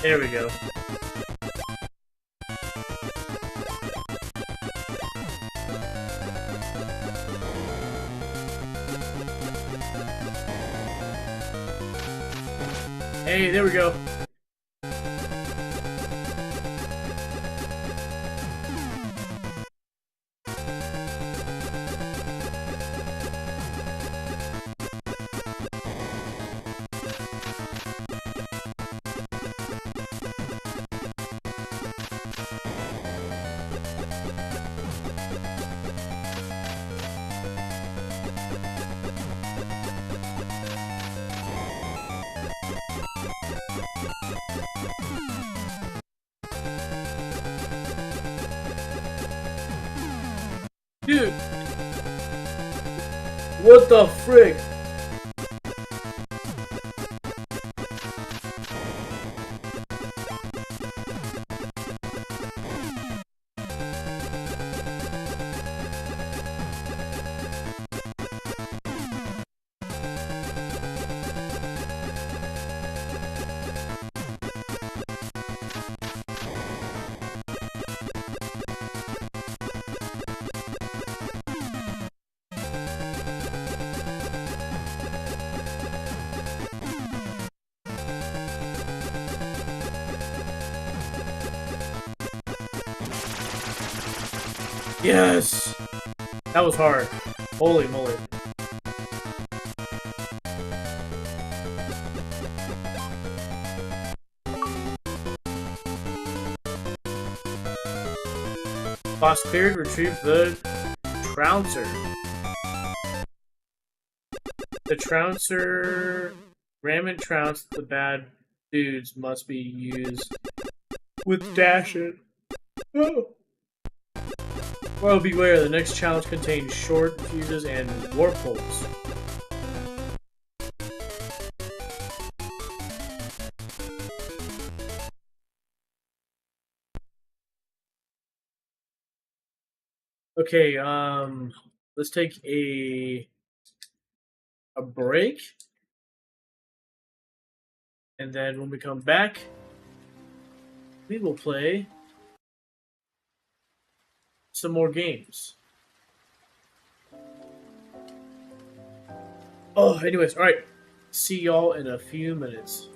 There we go. Hey, there we go. Dude! What the frick? Yes! That was hard. Holy moly. Boss cleared, retrieve the trouncer. The trouncer... Ram and trounce the bad dudes must be used with dashing. Oh. Well, beware, the next challenge contains short fuses and warp holes. Okay, let's take a break. And then when we come back, we will play some more games. Oh, anyways, alright. See y'all in a few minutes.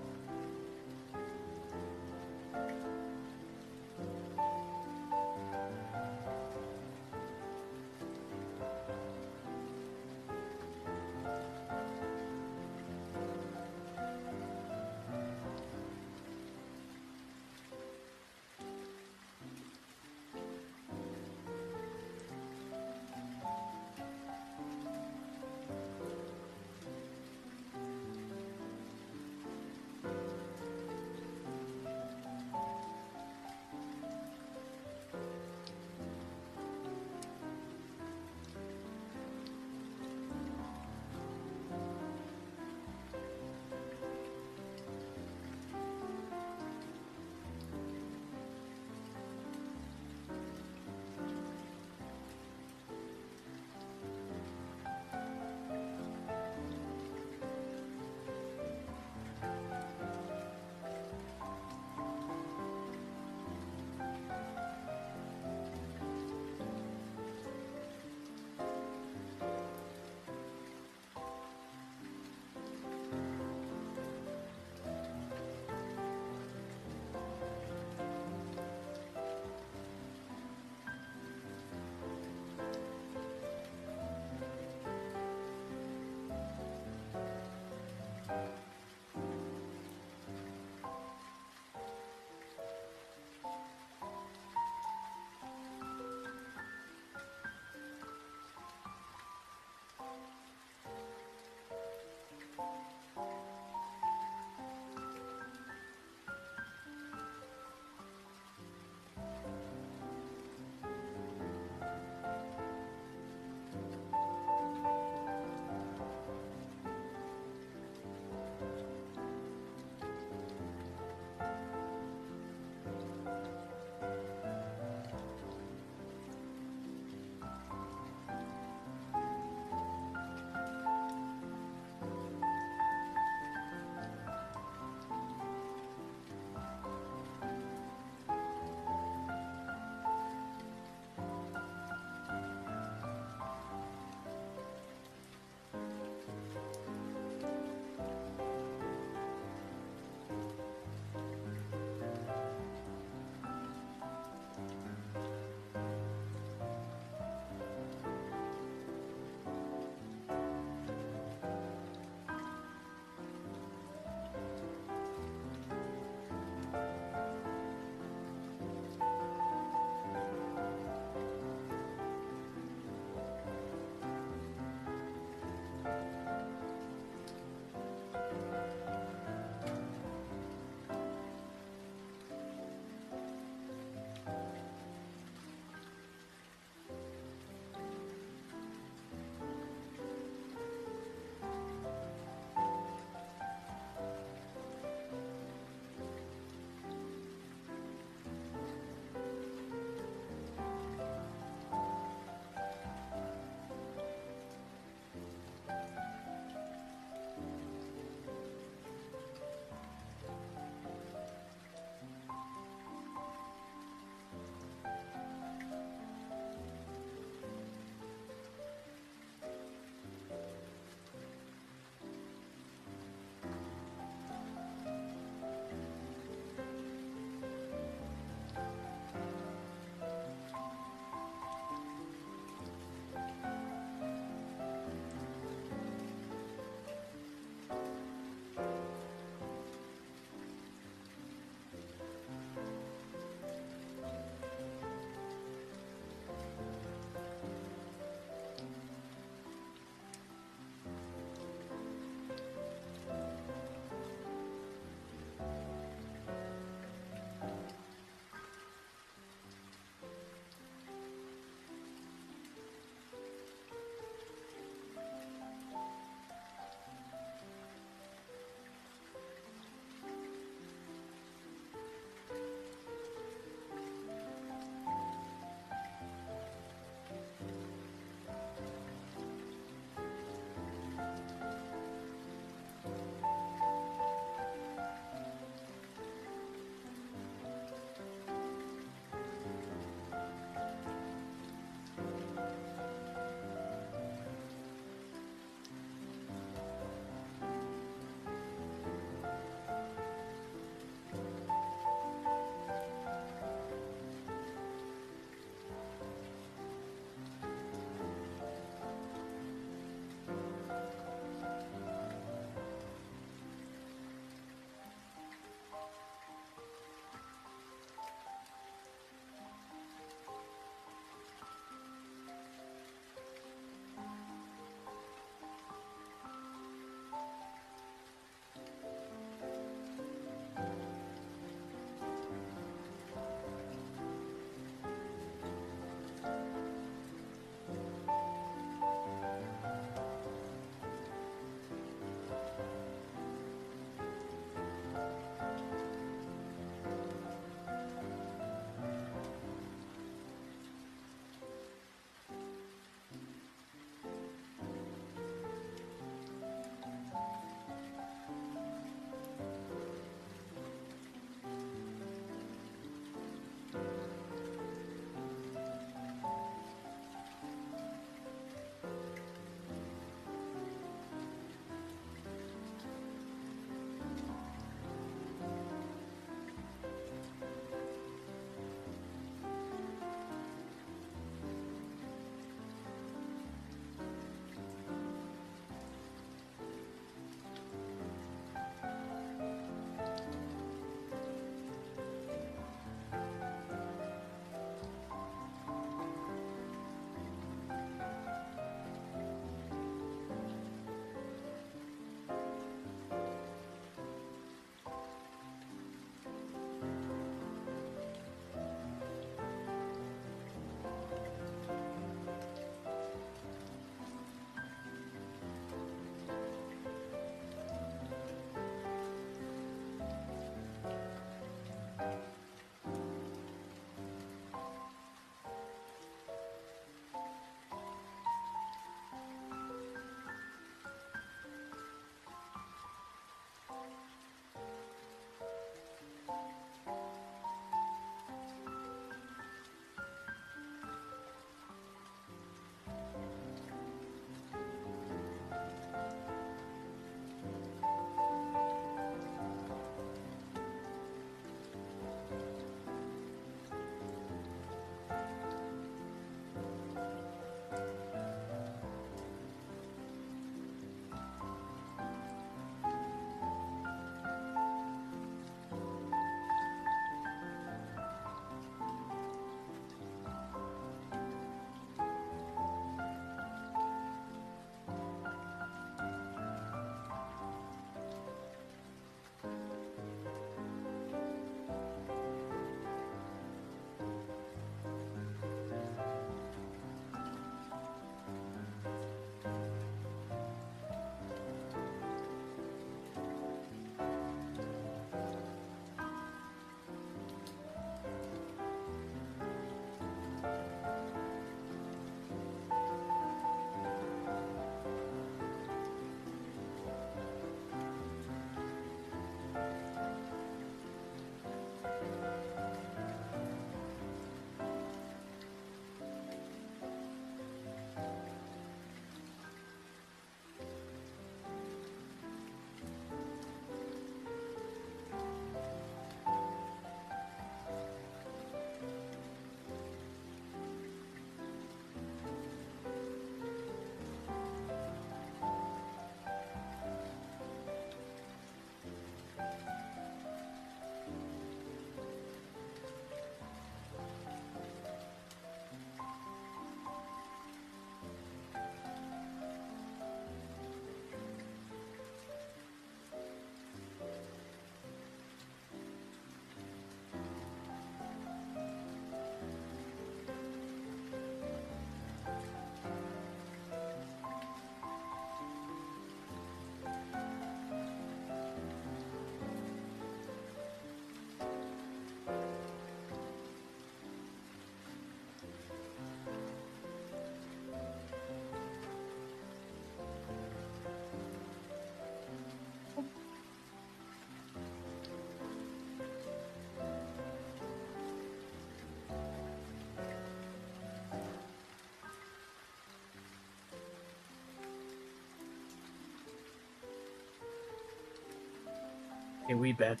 Hey, we back.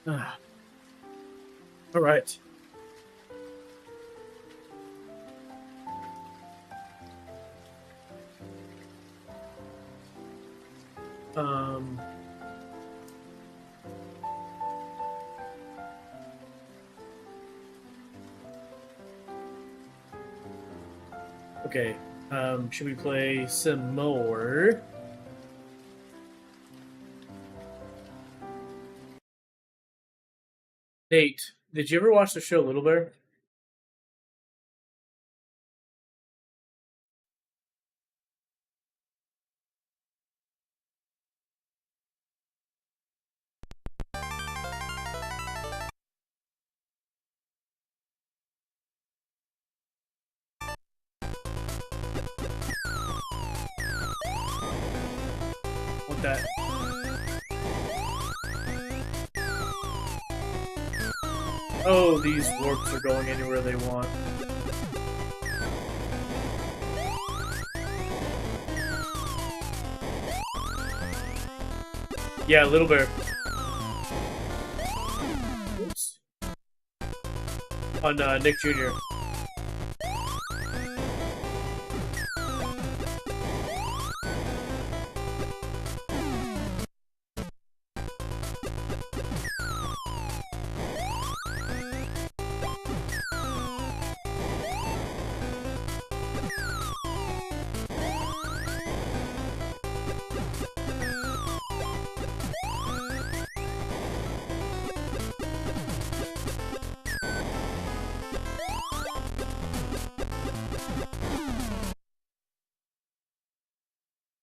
Ah, all right. Um. Okay. Should we play some more? Nate, did you ever watch the show Little Bear? What that? Oh, these warps are going anywhere they want. Yeah, Little Bear. Oops. On Nick Jr.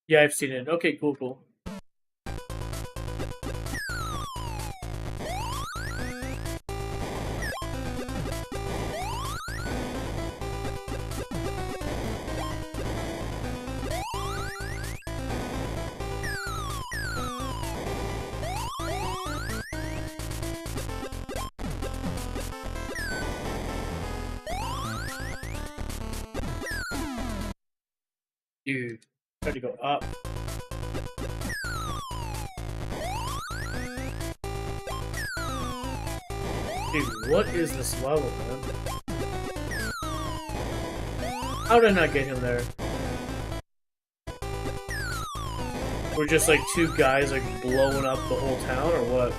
Yeah, I've seen it. Okay, cool. Dude, try to go up. Dude, what is this level, man? How did I not get him there? We're just like two guys like blowing up the whole town, or what?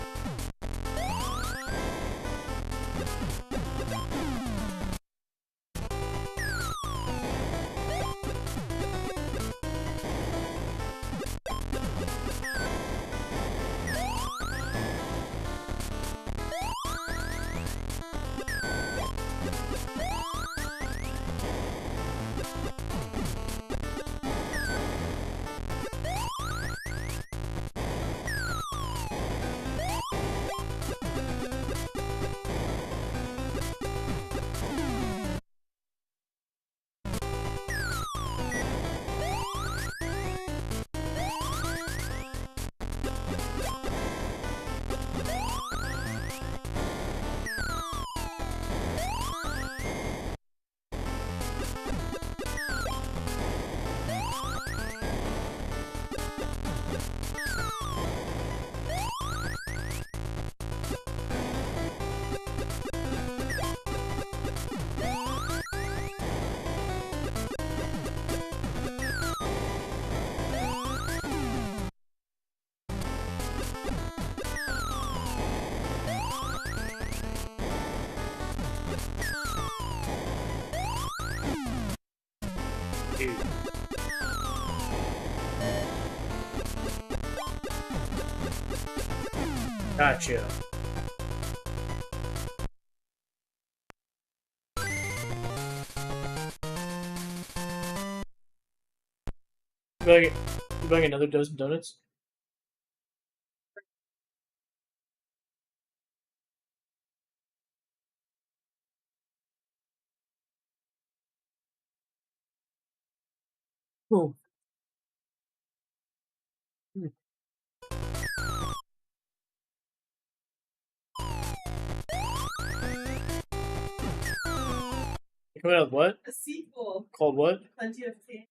Dude. Gotcha. You buying another dozen donuts? Cool. Hmm. You coming out with what? A sequel. Called what? Plenty of Tea.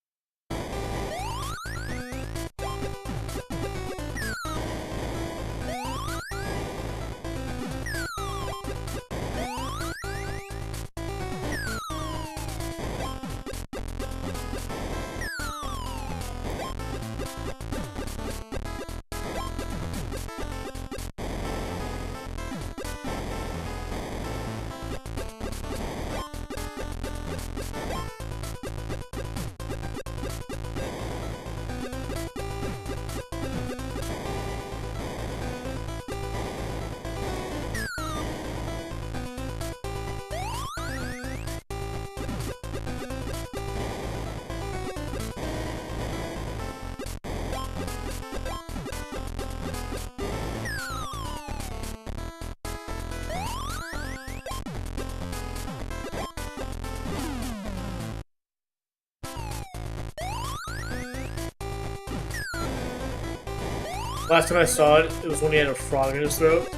Last time I saw it, it was when he had a frog in his throat.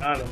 Got him.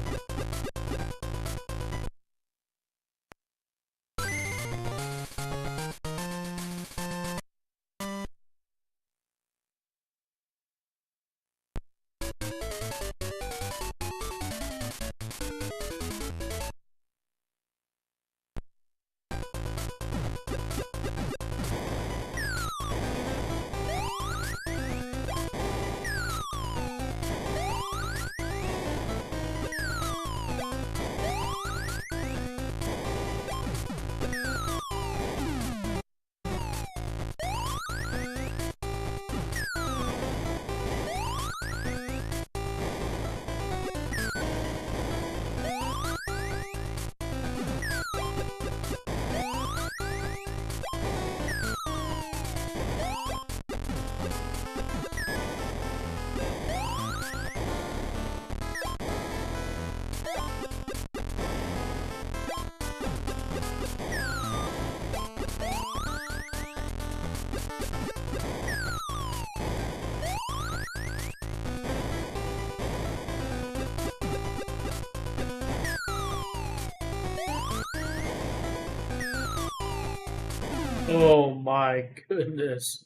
Oh my goodness.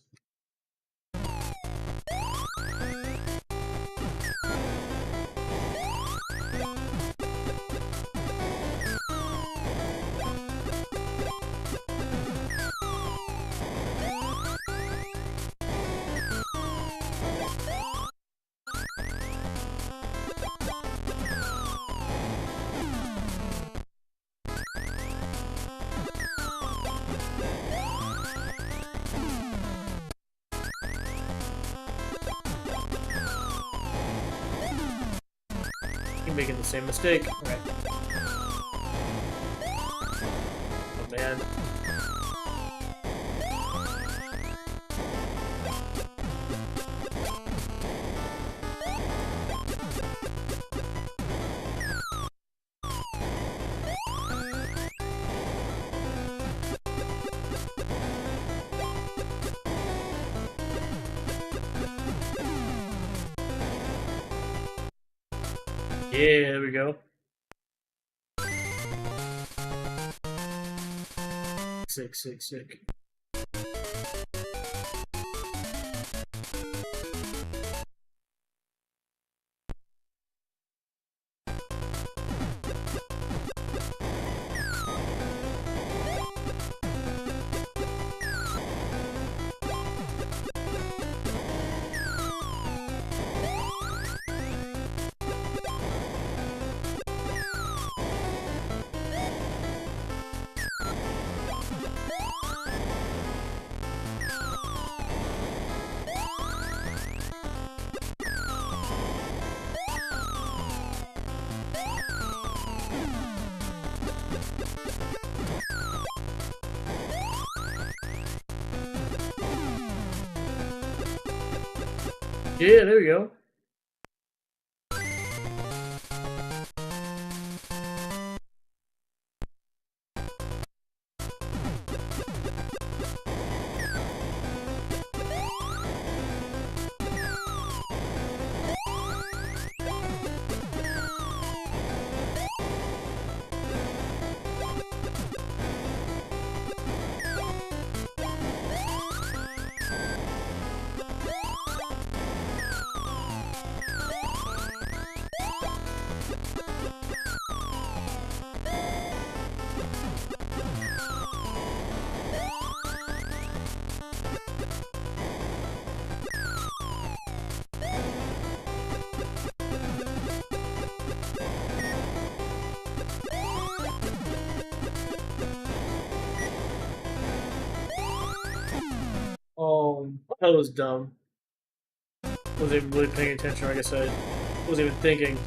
You're making the same mistake. Alright. Oh man. Yeah, there we go. Sick, sick, sick. Yeah, there we go. That was dumb. Wasn't even really paying attention, like I said. Wasn't even thinking.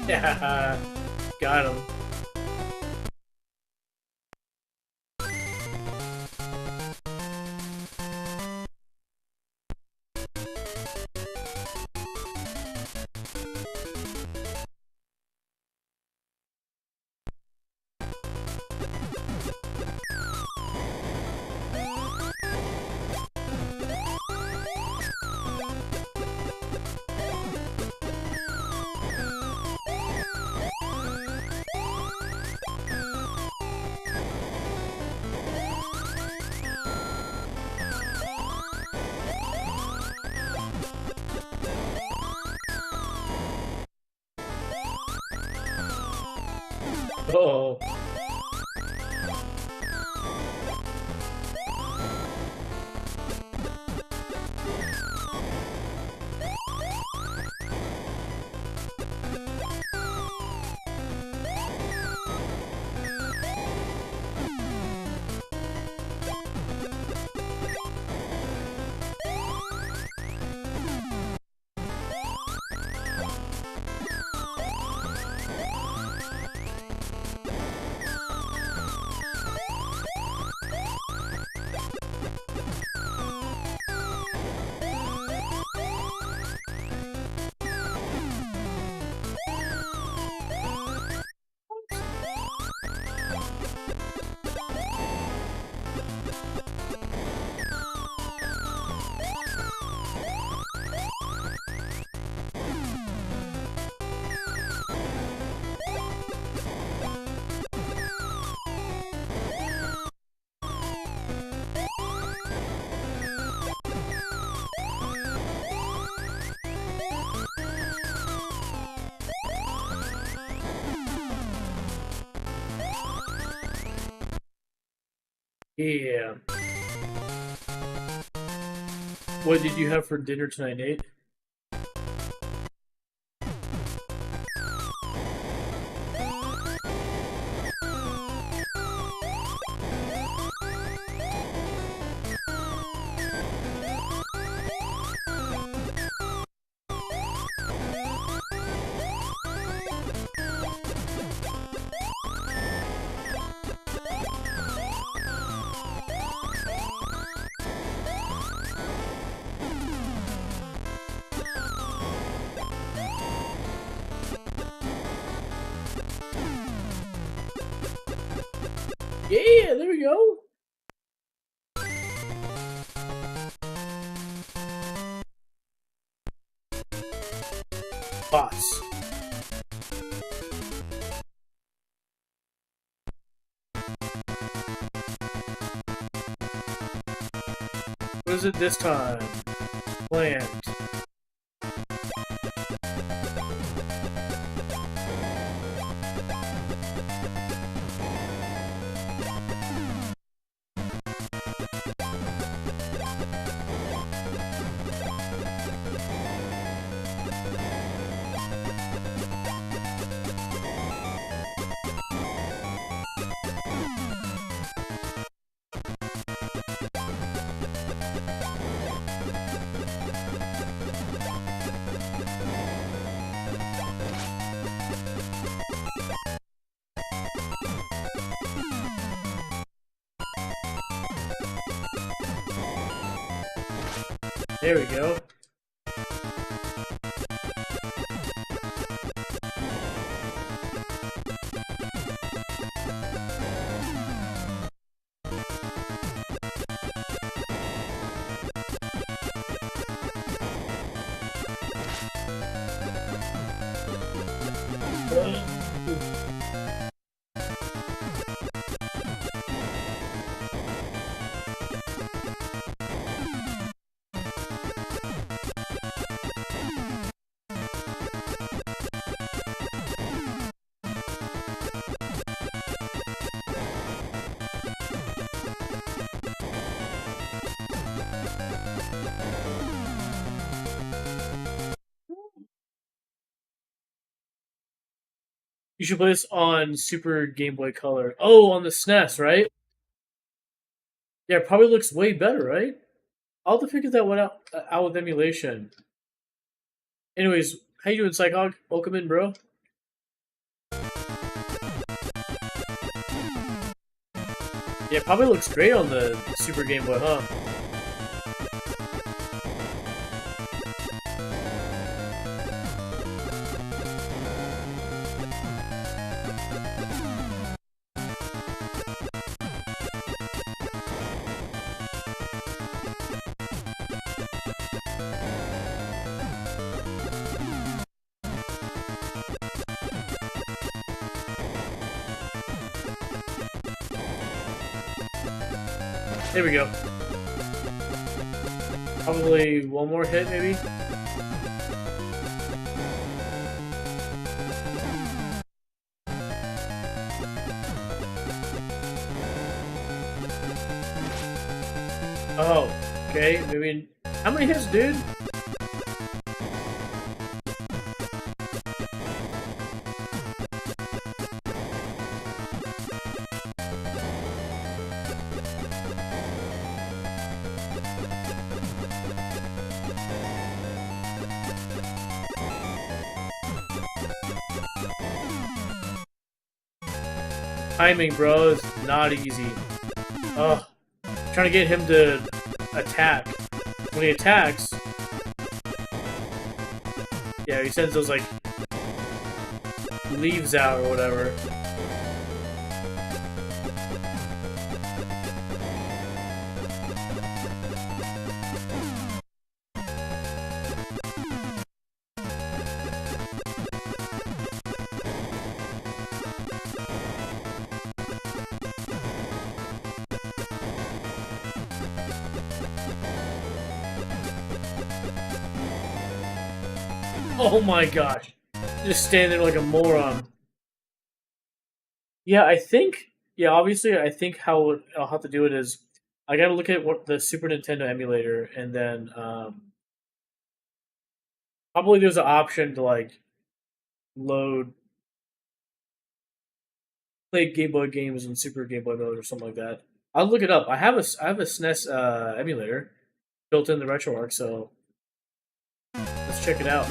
Yeah, got him. Oh, yeah. What did you have for dinner tonight, Nate? Yeah, there we go. Boss. What is it this time? Plant. There we go. You should play this on Super Game Boy Color. Oh, on the SNES, right? Yeah, it probably looks way better, right? I'll have to figure that one out with emulation. Anyways, how you doing, Psychog? Welcome in, bro. Yeah, it probably looks great on the Super Game Boy, huh? There we go. Probably one more hit, maybe? Oh, okay. Maybe. How many hits, dude? Timing, bro, is not easy. Ugh. Trying to get him to attack. When he attacks, yeah, he sends those, like, leaves out or whatever. Oh my gosh. Just stand there like a moron. Yeah, I think. Yeah, obviously, I think how I'll have to do it is I gotta look at what the Super Nintendo emulator, and then probably there's an option to like load play Game Boy games in Super Game Boy mode or something like that. I'll look it up. I have a SNES emulator built in the RetroArch, so let's check it out.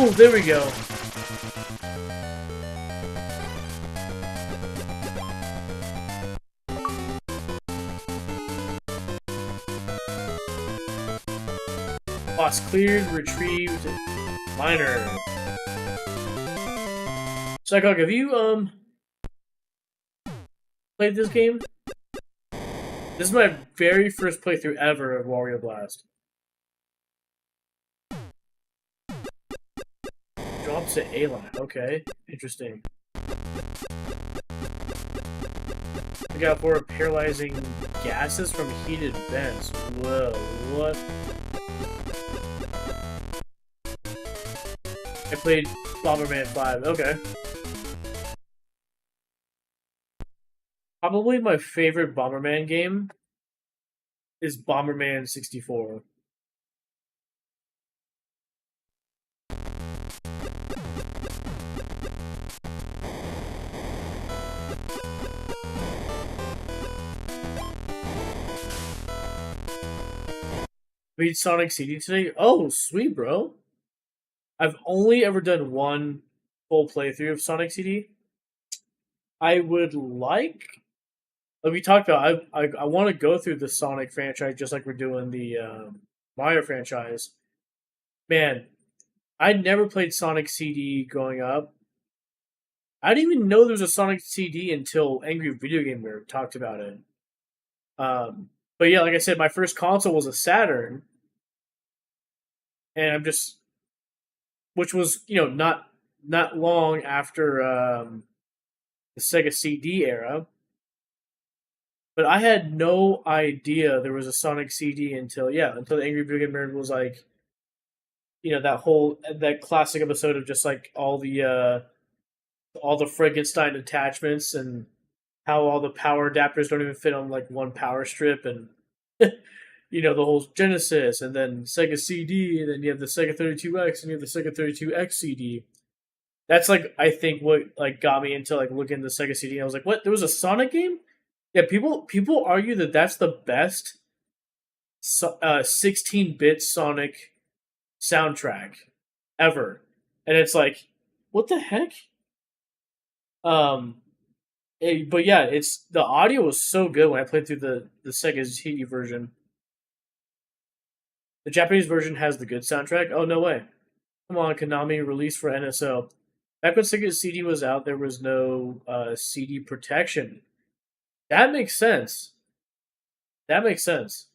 Oh, there we go. Boss cleared, retrieved, minor. Psychog, have you played this game? This is my very first playthrough ever of Wario Blast. Drops to A line. Okay, interesting. Look out for paralyzing gases from heated vents. Whoa, what? I played Bomberman 5. Okay. Probably my favorite Bomberman game is Bomberman 64. Beat Sonic CD today? Oh, sweet, bro. I've only ever done one full playthrough of Sonic CD. I would like we talked about, I want to go through the Sonic franchise just like we're doing the Mario franchise. Man, I never played Sonic CD growing up. I didn't even know there was a Sonic CD until Angry Video Gamer talked about it. But yeah, like I said, my first console was a Saturn, and I'm just, which was not long after the Sega CD era. But I had no idea there was a Sonic CD until the Angry Video Gamer was like, that classic episode of just like all the Frankenstein attachments and how all the power adapters don't even fit on like one power strip, and you know, the whole Genesis, and then Sega CD, and then you have the Sega 32X, and you have the Sega 32X CD. That's like I think what like got me into like looking at the Sega CD. I was like, what? There was a Sonic game? Yeah, people argue that that's the best 16-bit Sonic soundtrack ever, and it's like, what the heck? Um, but yeah, it's the audio was so good when I played through the Sega CD version. The Japanese version has the good soundtrack. Oh no way! Come on, Konami released for NSO. Back when Sega CD was out, there was no CD protection. That makes sense. That makes sense.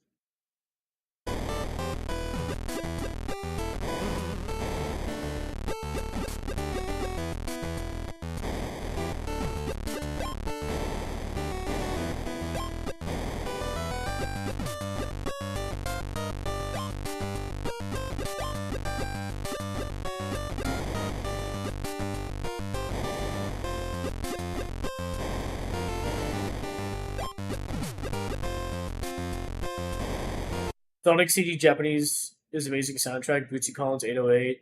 Sonic CD Japanese is amazing soundtrack. Bootsy Collins 808.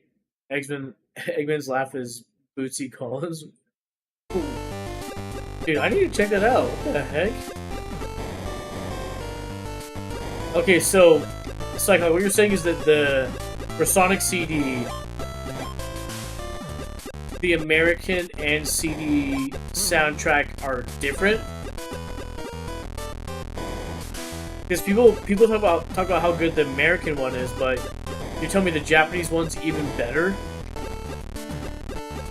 Eggman's laugh is Bootsy Collins. Dude, I need to check that out. What the heck? Okay, so Cyclops, what you're saying is that the for Sonic CD, the American and CD soundtrack are different. Because people talk about how good the American one is, but you tell me the Japanese one's even better.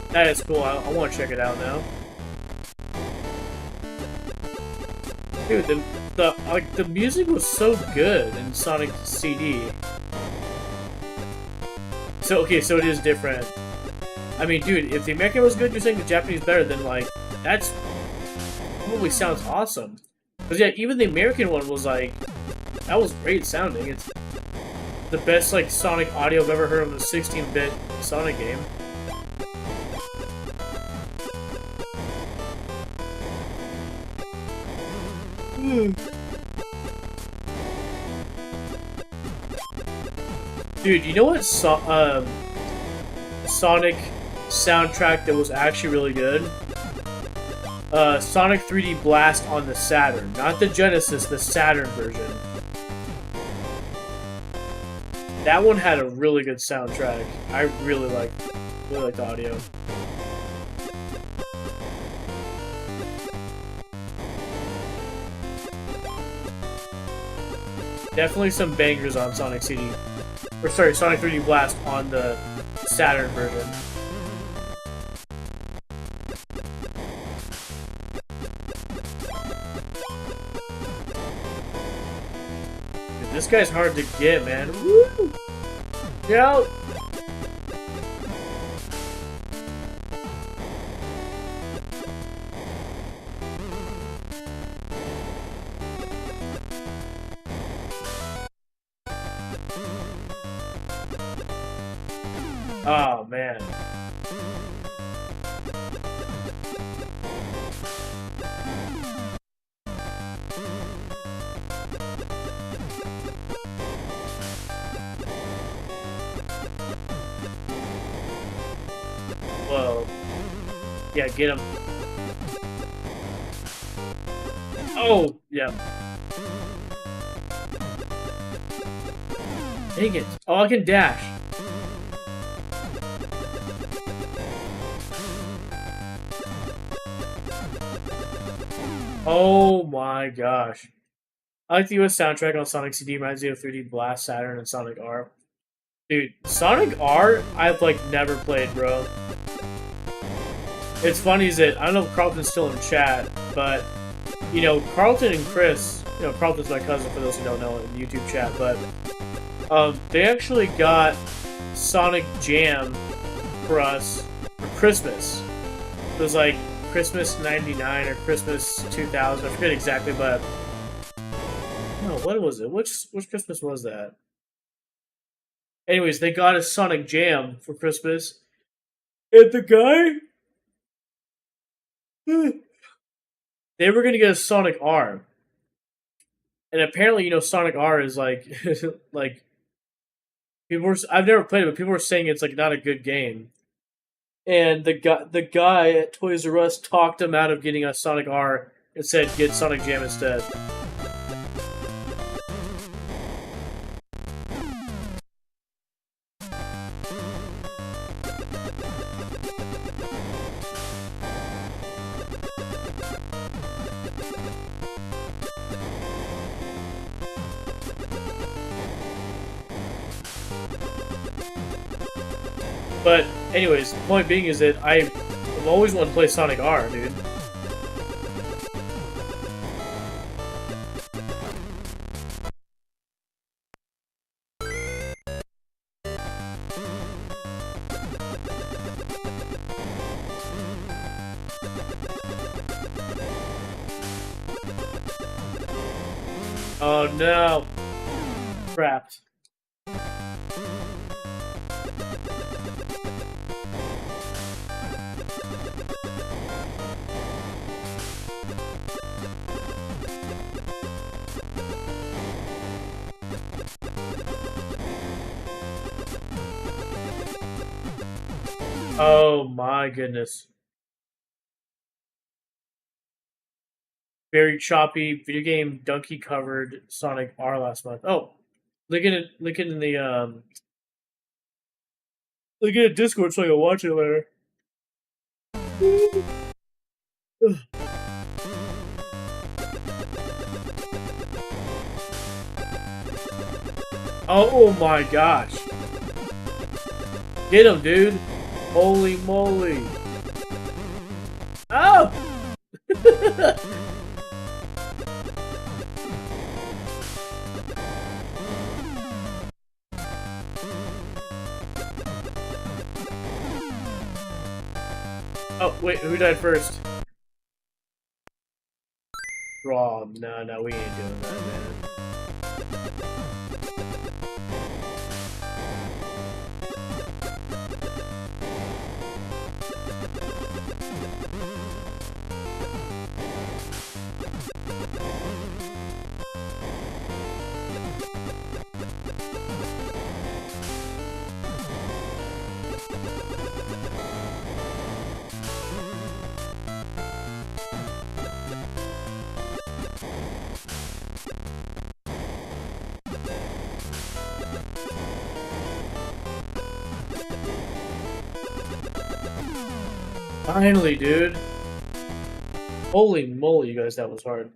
That is cool. I want to check it out now. Dude, the music was so good in Sonic CD. So okay, so it is different. I mean, dude, if the American was good, you're saying the Japanese better, then like that's probably sounds awesome. Because yeah, even the American one was like that was great sounding. It's the best like Sonic audio I've ever heard of a 16-bit Sonic game. Dude, you know what Sonic soundtrack that was actually really good? Sonic 3D Blast on the Saturn. Not the Genesis, the Saturn version. That one had a really good soundtrack. I really liked the audio. Definitely some bangers on Sonic CD. Or sorry, Sonic 3D Blast on the Saturn version. Dude, this guy's hard to get, man. Woo! Get out! Oh, man. Whoa. Yeah, get him. Oh, yeah. Dang it. Oh, I can dash. Oh my gosh. I like the US soundtrack on Sonic CD, reminds me of 3D Blast, Saturn, and Sonic R. Dude, Sonic R, I've like never played, bro. It's funny is that, I don't know if Carlton's still in chat, but, you know, Carlton and Chris, you know, Carlton's my cousin for those who don't know in YouTube chat, but, they actually got Sonic Jam for us for Christmas. It was like Christmas 99 or Christmas 2000, I forget exactly, but no, what was it? Which Christmas was that? Anyways, they got a Sonic Jam for Christmas, and the guy, they were gonna get a Sonic R, And apparently, Sonic R is like, like people were. I've never played it, but people were saying it's like not a good game. And the guy at Toys R Us talked him out of getting a Sonic R and said get Sonic Jam instead. But anyways, the point being is that I've always wanted to play Sonic R, dude. Oh no. Trapped. Oh my goodness. Very choppy video game donkey covered Sonic R last month. Oh, look at it. Look at it in the look at it Discord so I can watch it later. Oh my gosh. Get him, dude. Holy moly. Oh! Oh, wait, who died first? Raw. No, we ain't doing that, man. Finally, dude. Holy moly, you guys, that was hard.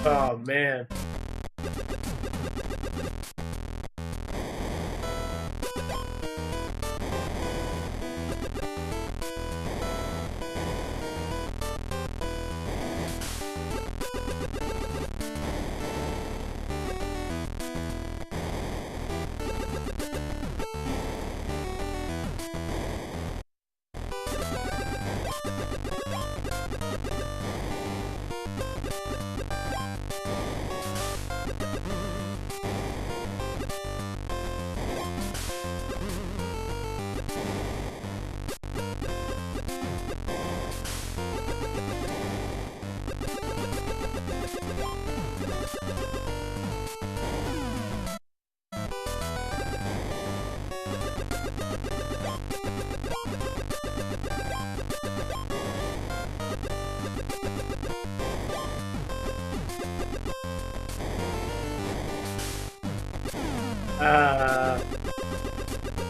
Oh, man.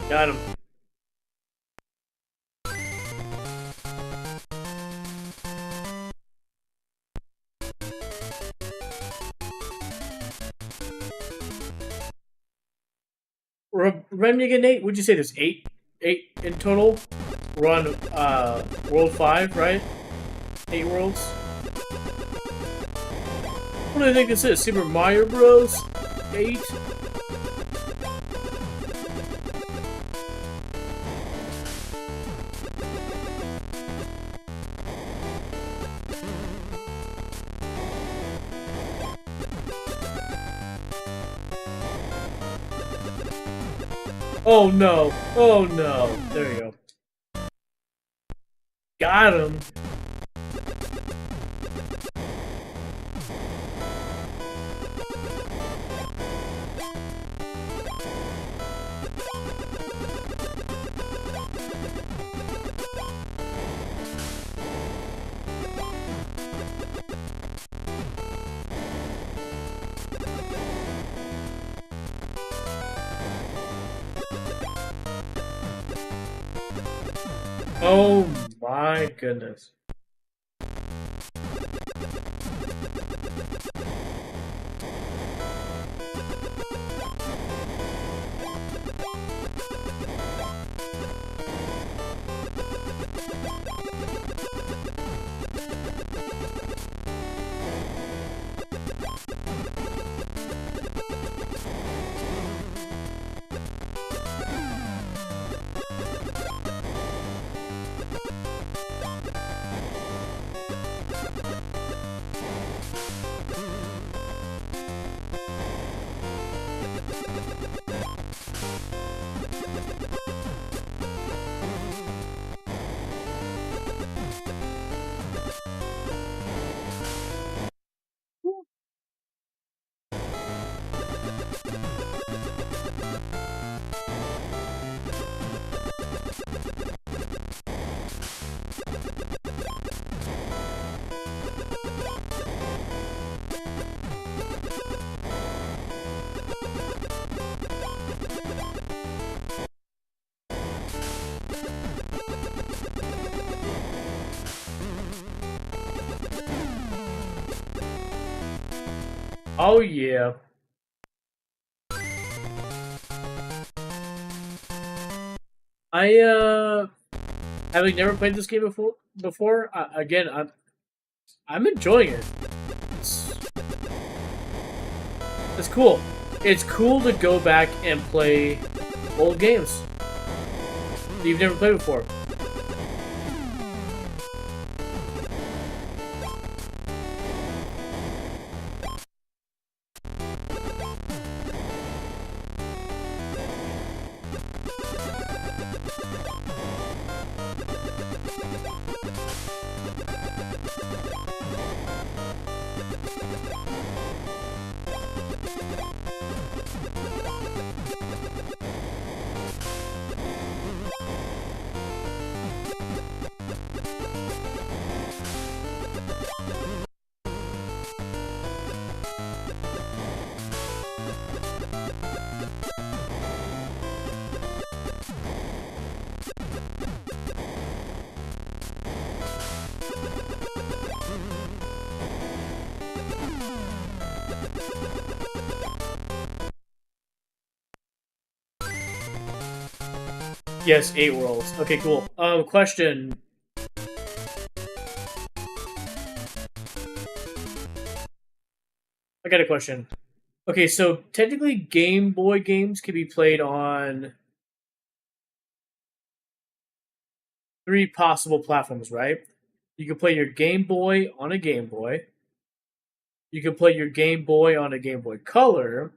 Got him. Remind me again, Nate. Would you say there's eight in total? We're on world 5, right? 8 worlds. What do you think this is? Super Mario Bros. 8? Oh no! Oh no! There you go. Got him! Oh my goodness. Oh yeah. I having never played this game before. Again, I'm enjoying it. It's, it's cool. It's cool to go back and play old games that you've never played before. Yes, 8 worlds. Okay, cool. Question. I got a question. Okay, so technically Game Boy games can be played on 3 possible platforms, right? You can play your Game Boy on a Game Boy. You can play your Game Boy on a Game Boy Color,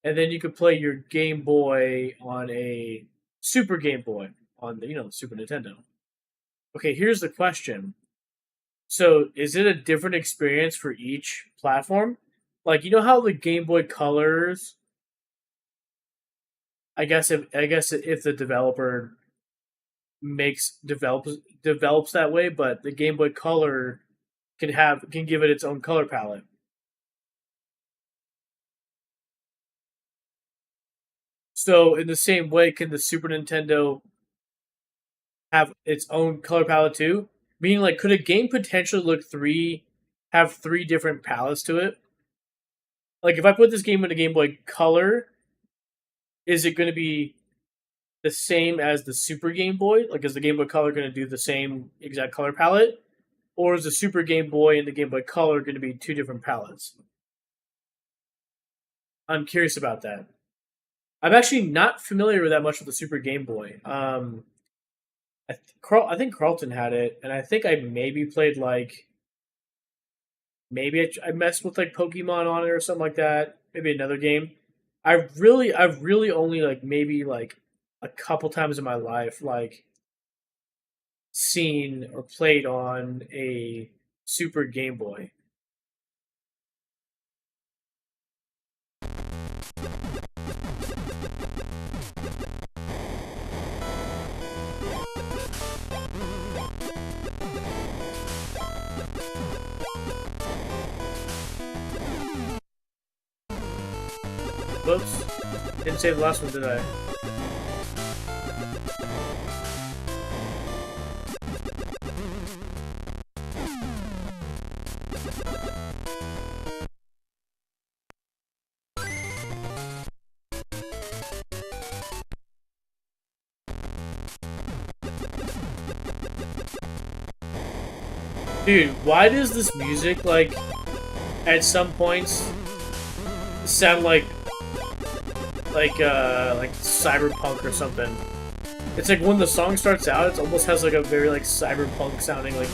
and then you could play your Game Boy on a Super Game Boy on the Super Nintendo. Okay, here's the question. So, is it a different experience for each platform? Like, you know how the Game Boy Colors, I guess if the developer develops that way, but the Game Boy Color can give it its own color palette. So in the same way, can the Super Nintendo have its own color palette too? Meaning, like, could a game potentially have 3 different palettes to it? Like, if I put this game in a Game Boy Color, is it going to be the same as the Super Game Boy? Like, is the Game Boy Color going to do the same exact color palette, or is the Super Game Boy and the Game Boy Color going to be two different palettes? I'm curious about that. I'm actually not familiar with that much with the Super Game Boy. I think Carlton had it, and I think I maybe played like maybe I messed with like Pokemon on it or something like that. Maybe another game. I've really only like maybe like a couple times in my life like seen or played on a Super Game Boy. Whoops, didn't save the last one, did I? Dude, why does this music like at some points sound like cyberpunk or something? It's like when the song starts out, it almost has like a very like cyberpunk sounding like.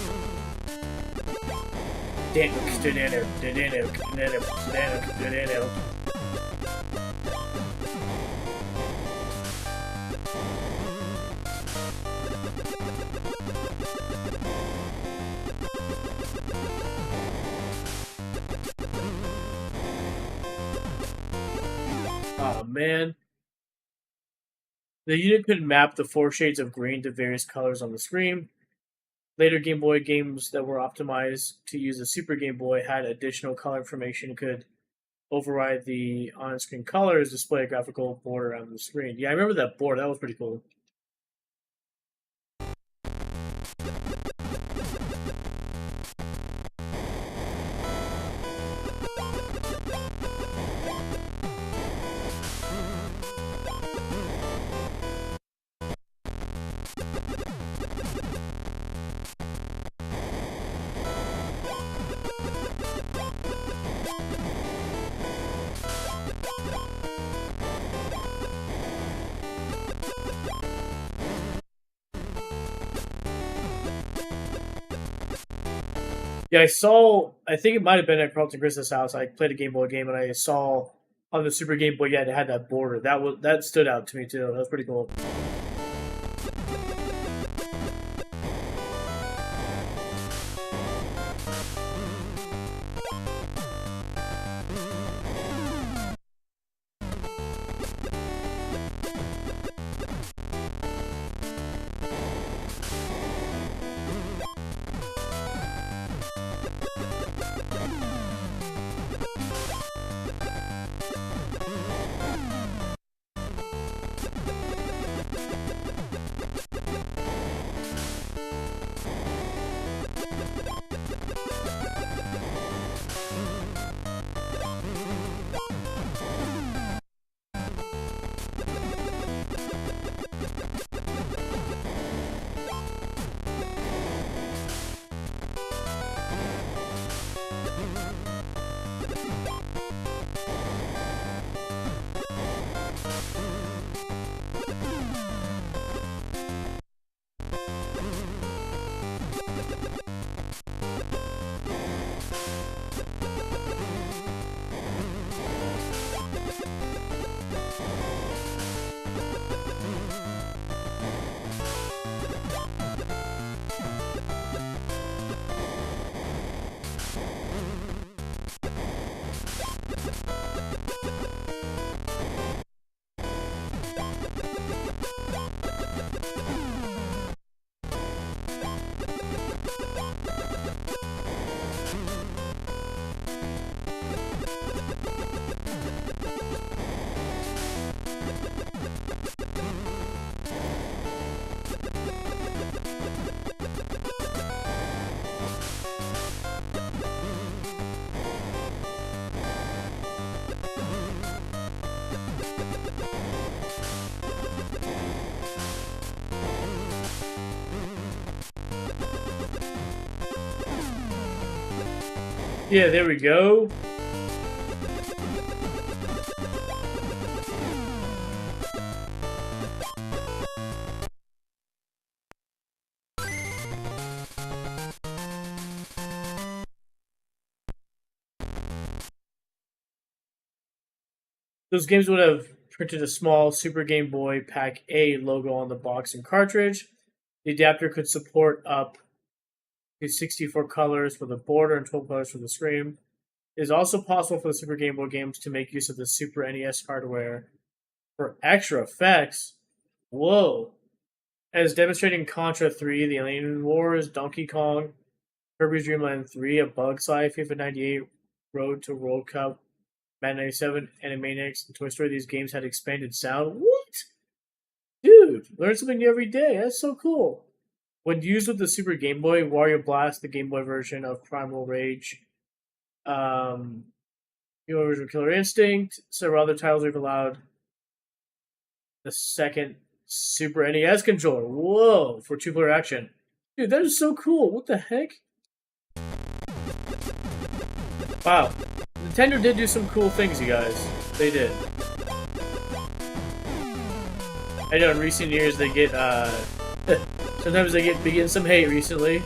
Oh man. The unit could map the four shades of green to various colors on the screen. Later Game Boy games that were optimized to use the Super Game Boy had additional color information, could override the on-screen colors, display a graphical border on the screen. Yeah, I remember that board. That was pretty cool. Yeah, I saw. I think it might have been at Carlton Chris's house. I played a Game Boy game, and I saw on the Super Game Boy. Yeah, it had that border. That stood out to me too. That was pretty cool. Yeah, there we go. Those games would have printed a small Super Game Boy Pack A logo on the box and cartridge. The adapter could support up to 64 colors for the border and 12 colors for the screen. It is also possible for the Super Game Boy games to make use of the Super NES hardware for extra effects. Whoa. As demonstrating Contra 3, The Alien Wars, Donkey Kong, Kirby's Dream Land 3, A Bug's Life, FIFA 98, Road to World Cup, Madden 97, Animaniacs, and Toy Story, these games had expanded sound. What? Dude, learn something new every day. That's so cool. When used with the Super Game Boy, Wario Blast, the Game Boy version of Primal Rage, Game Boy version of Killer Instinct, several other titles we've allowed the second Super NES controller. Whoa, for two-player action. Dude, that is so cool. What the heck? Wow. Nintendo did do some cool things, you guys. They did. I know in recent years they get, sometimes they get getting some hate recently.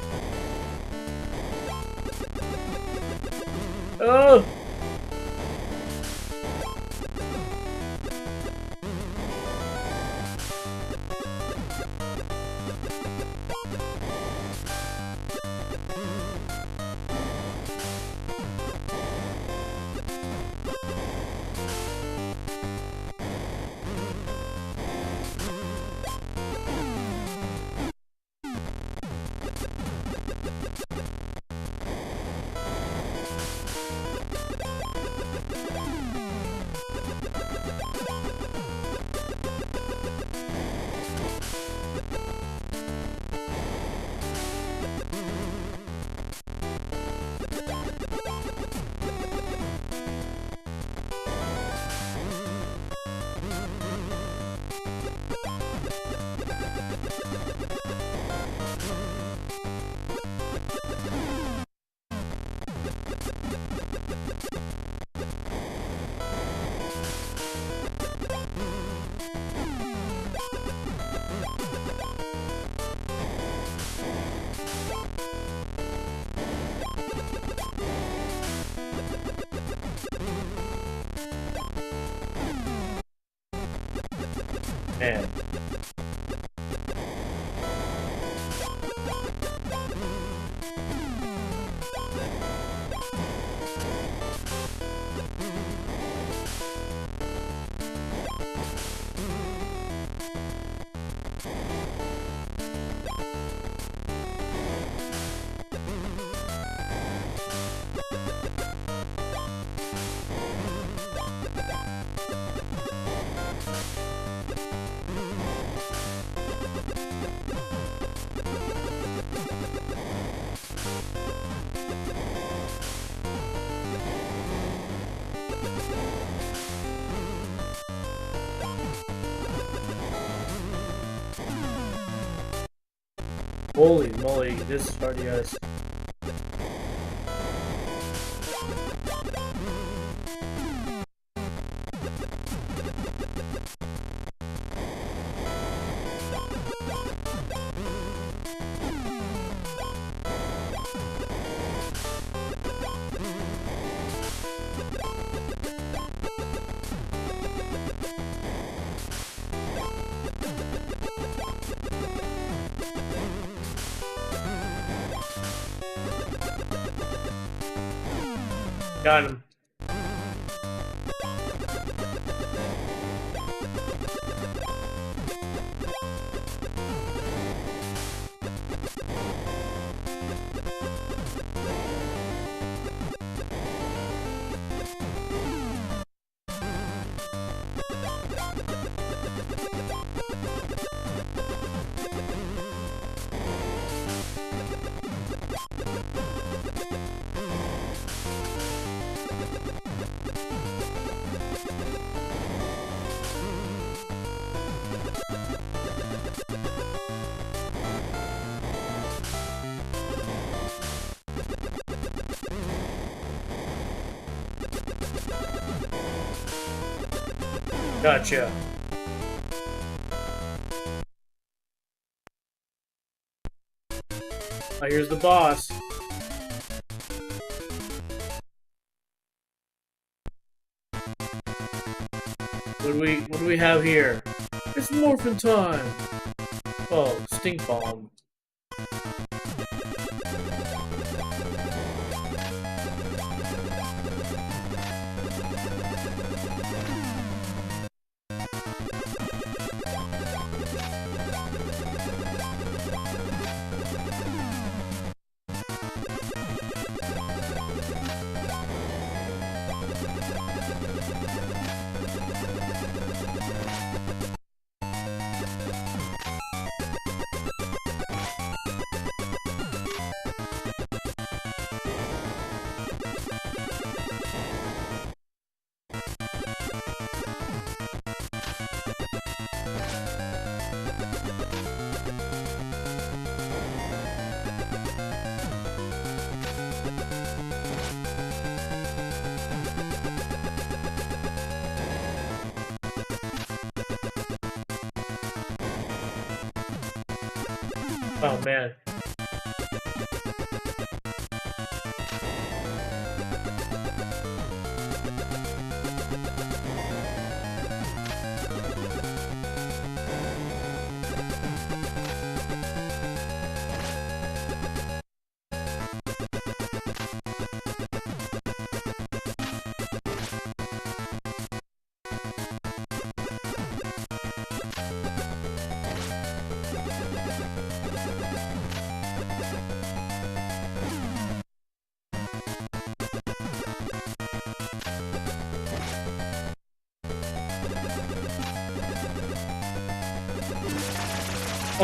Oh! Man. Holy moly, this is hard, guys. Got him. Gotcha. Oh, here's the boss. What do we have here? It's morphin' time. Oh, stink bomb. Oh man.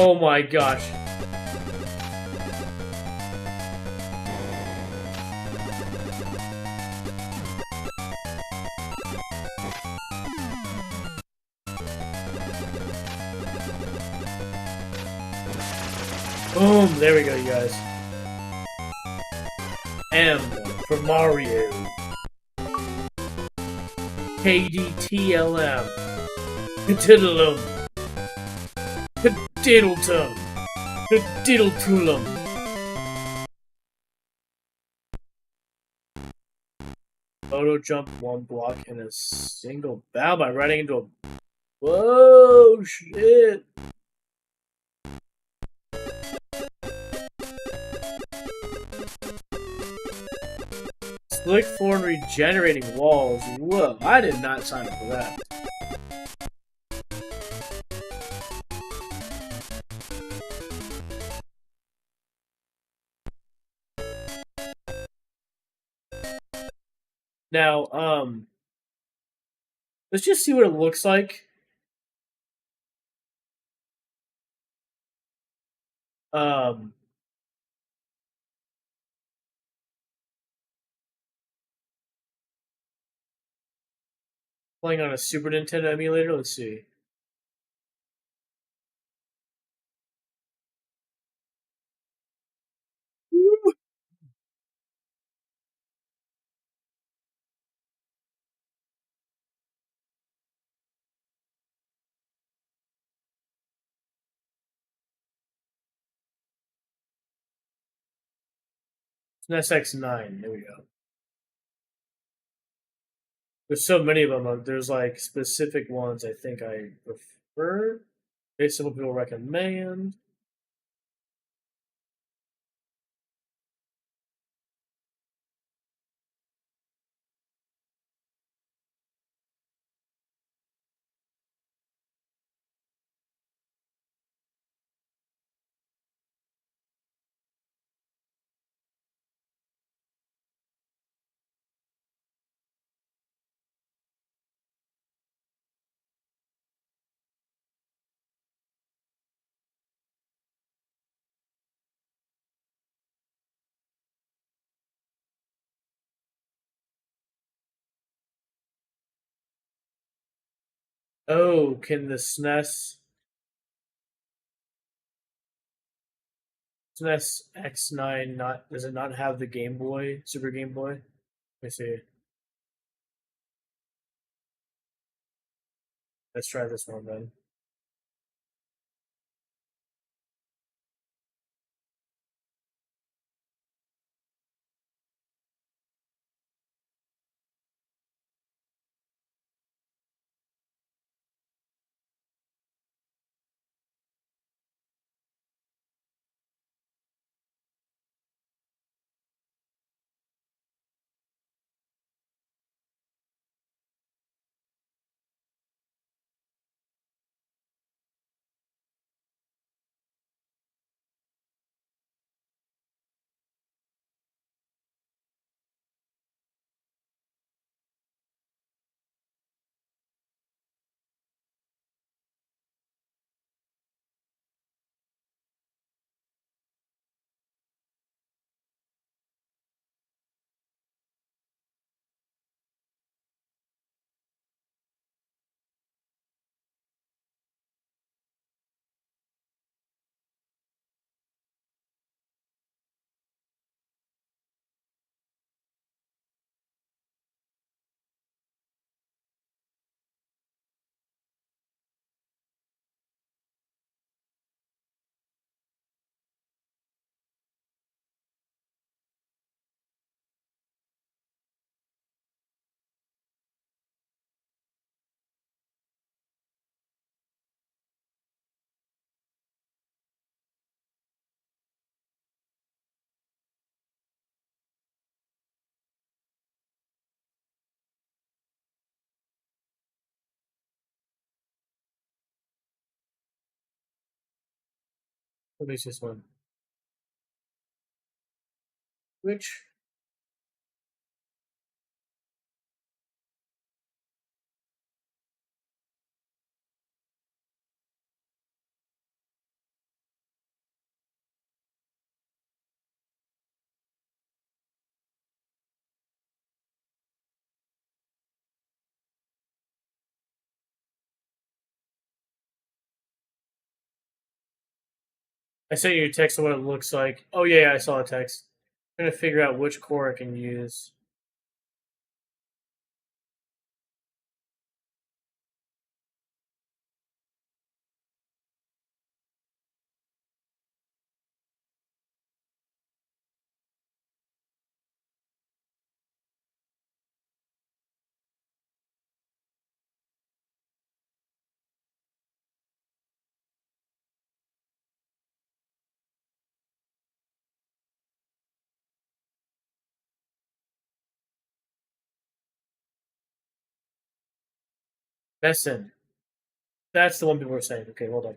Oh my gosh. Boom! There we go, you guys. M for Mario. KDTLM. Katiddlum. Kadiddletum. Kadiddletulum. Photo jump one block in a single bow by riding into a... Whoa, shit. Slick floor and regenerating walls. Whoa, I did not sign up for that. Now, let's just see what it looks like. Um, Playing on a Super Nintendo emulator. Let's see. It's an SX9. There we go. There's so many of them. There's like specific ones I think I prefer. Based on what people recommend. Oh, can the SNES X9 not does it not have the Game Boy, Super Game Boy? Let me see. Let's try this one then. What makes this one? Which I sent you a text of what it looks like. Oh yeah, I saw a text. I'm trying to figure out which core I can use. That's it. That's the one people were saying. Okay, hold on.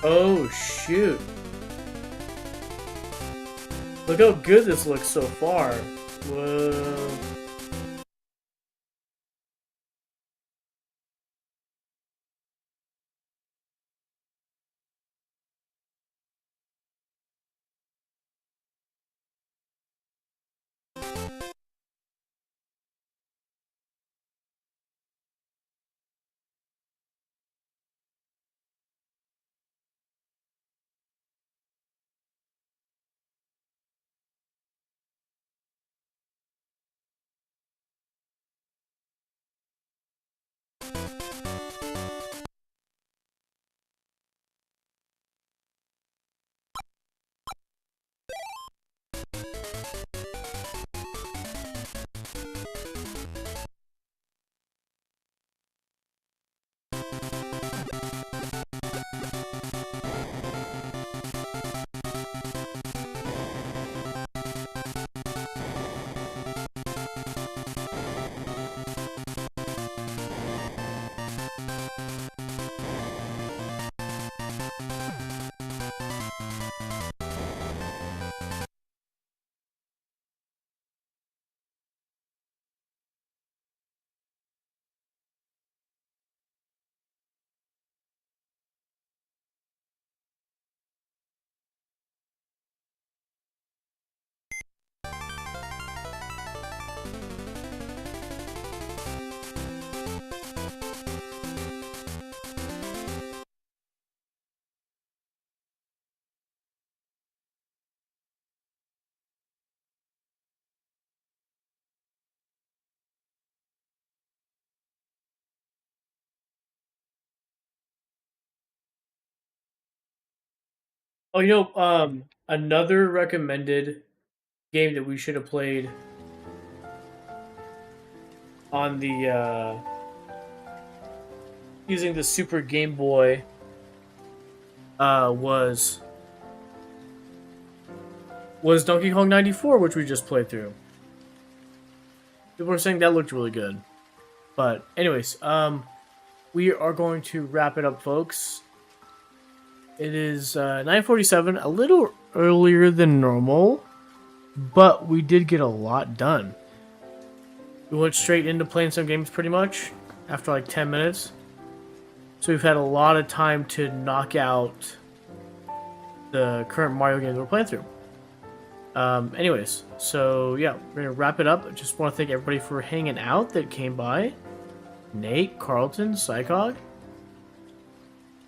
Oh shoot! Look how good this looks so far. Whoa. Oh, another recommended game that we should have played on the using the Super Game Boy was Donkey Kong 94, which we just played through. People were saying that looked really good. But anyways, we are going to wrap it up, folks. It is 9:47, a little earlier than normal, but we did get a lot done. We went straight into playing some games pretty much after like 10 minutes. So we've had a lot of time to knock out the current Mario games we're playing through. Anyways, so yeah, we're going to wrap it up. I just want to thank everybody for hanging out that came by. Nate, Carlton, Psychog.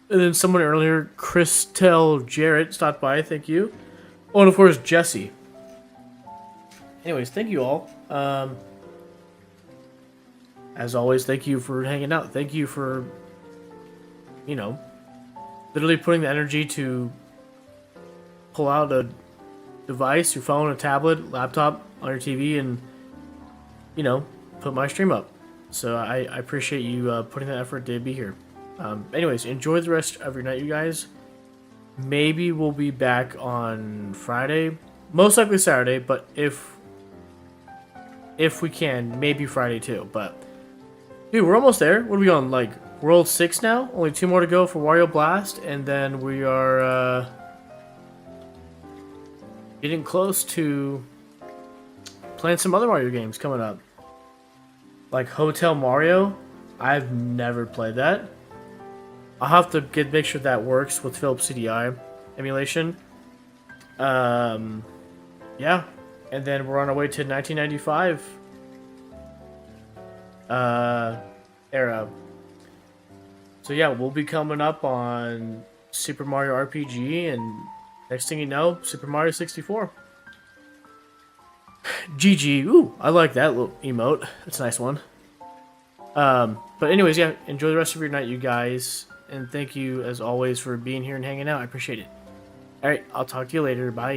And then someone earlier, Christel Jarrett, stopped by. Thank you. Oh, and of course, Jesse. Anyways, thank you all. As always, thank you for hanging out. Thank you for, literally putting the energy to pull out a device, your phone, a tablet, laptop, on your TV, and, put my stream up. So I appreciate you putting that effort to be here. Anyways, enjoy the rest of your night, you guys. Maybe we'll be back on Friday. Most likely Saturday, but if we can, maybe Friday too. But, dude, we're almost there. What are we on, like, World 6 now? Only 2 more to go for Wario Blast, and then we are getting close to playing some other Mario games coming up. Like Hotel Mario. I've never played that. I'll have to make sure that works with Philips CDI emulation. Yeah. And then we're on our way to 1995 era. So yeah, we'll be coming up on Super Mario RPG, and next thing you know, Super Mario 64. GG. Ooh, I like that little emote. That's a nice one. But anyways, yeah, enjoy the rest of your night, you guys. And thank you, as always, for being here and hanging out. I appreciate it. Alright, I'll talk to you later. Bye.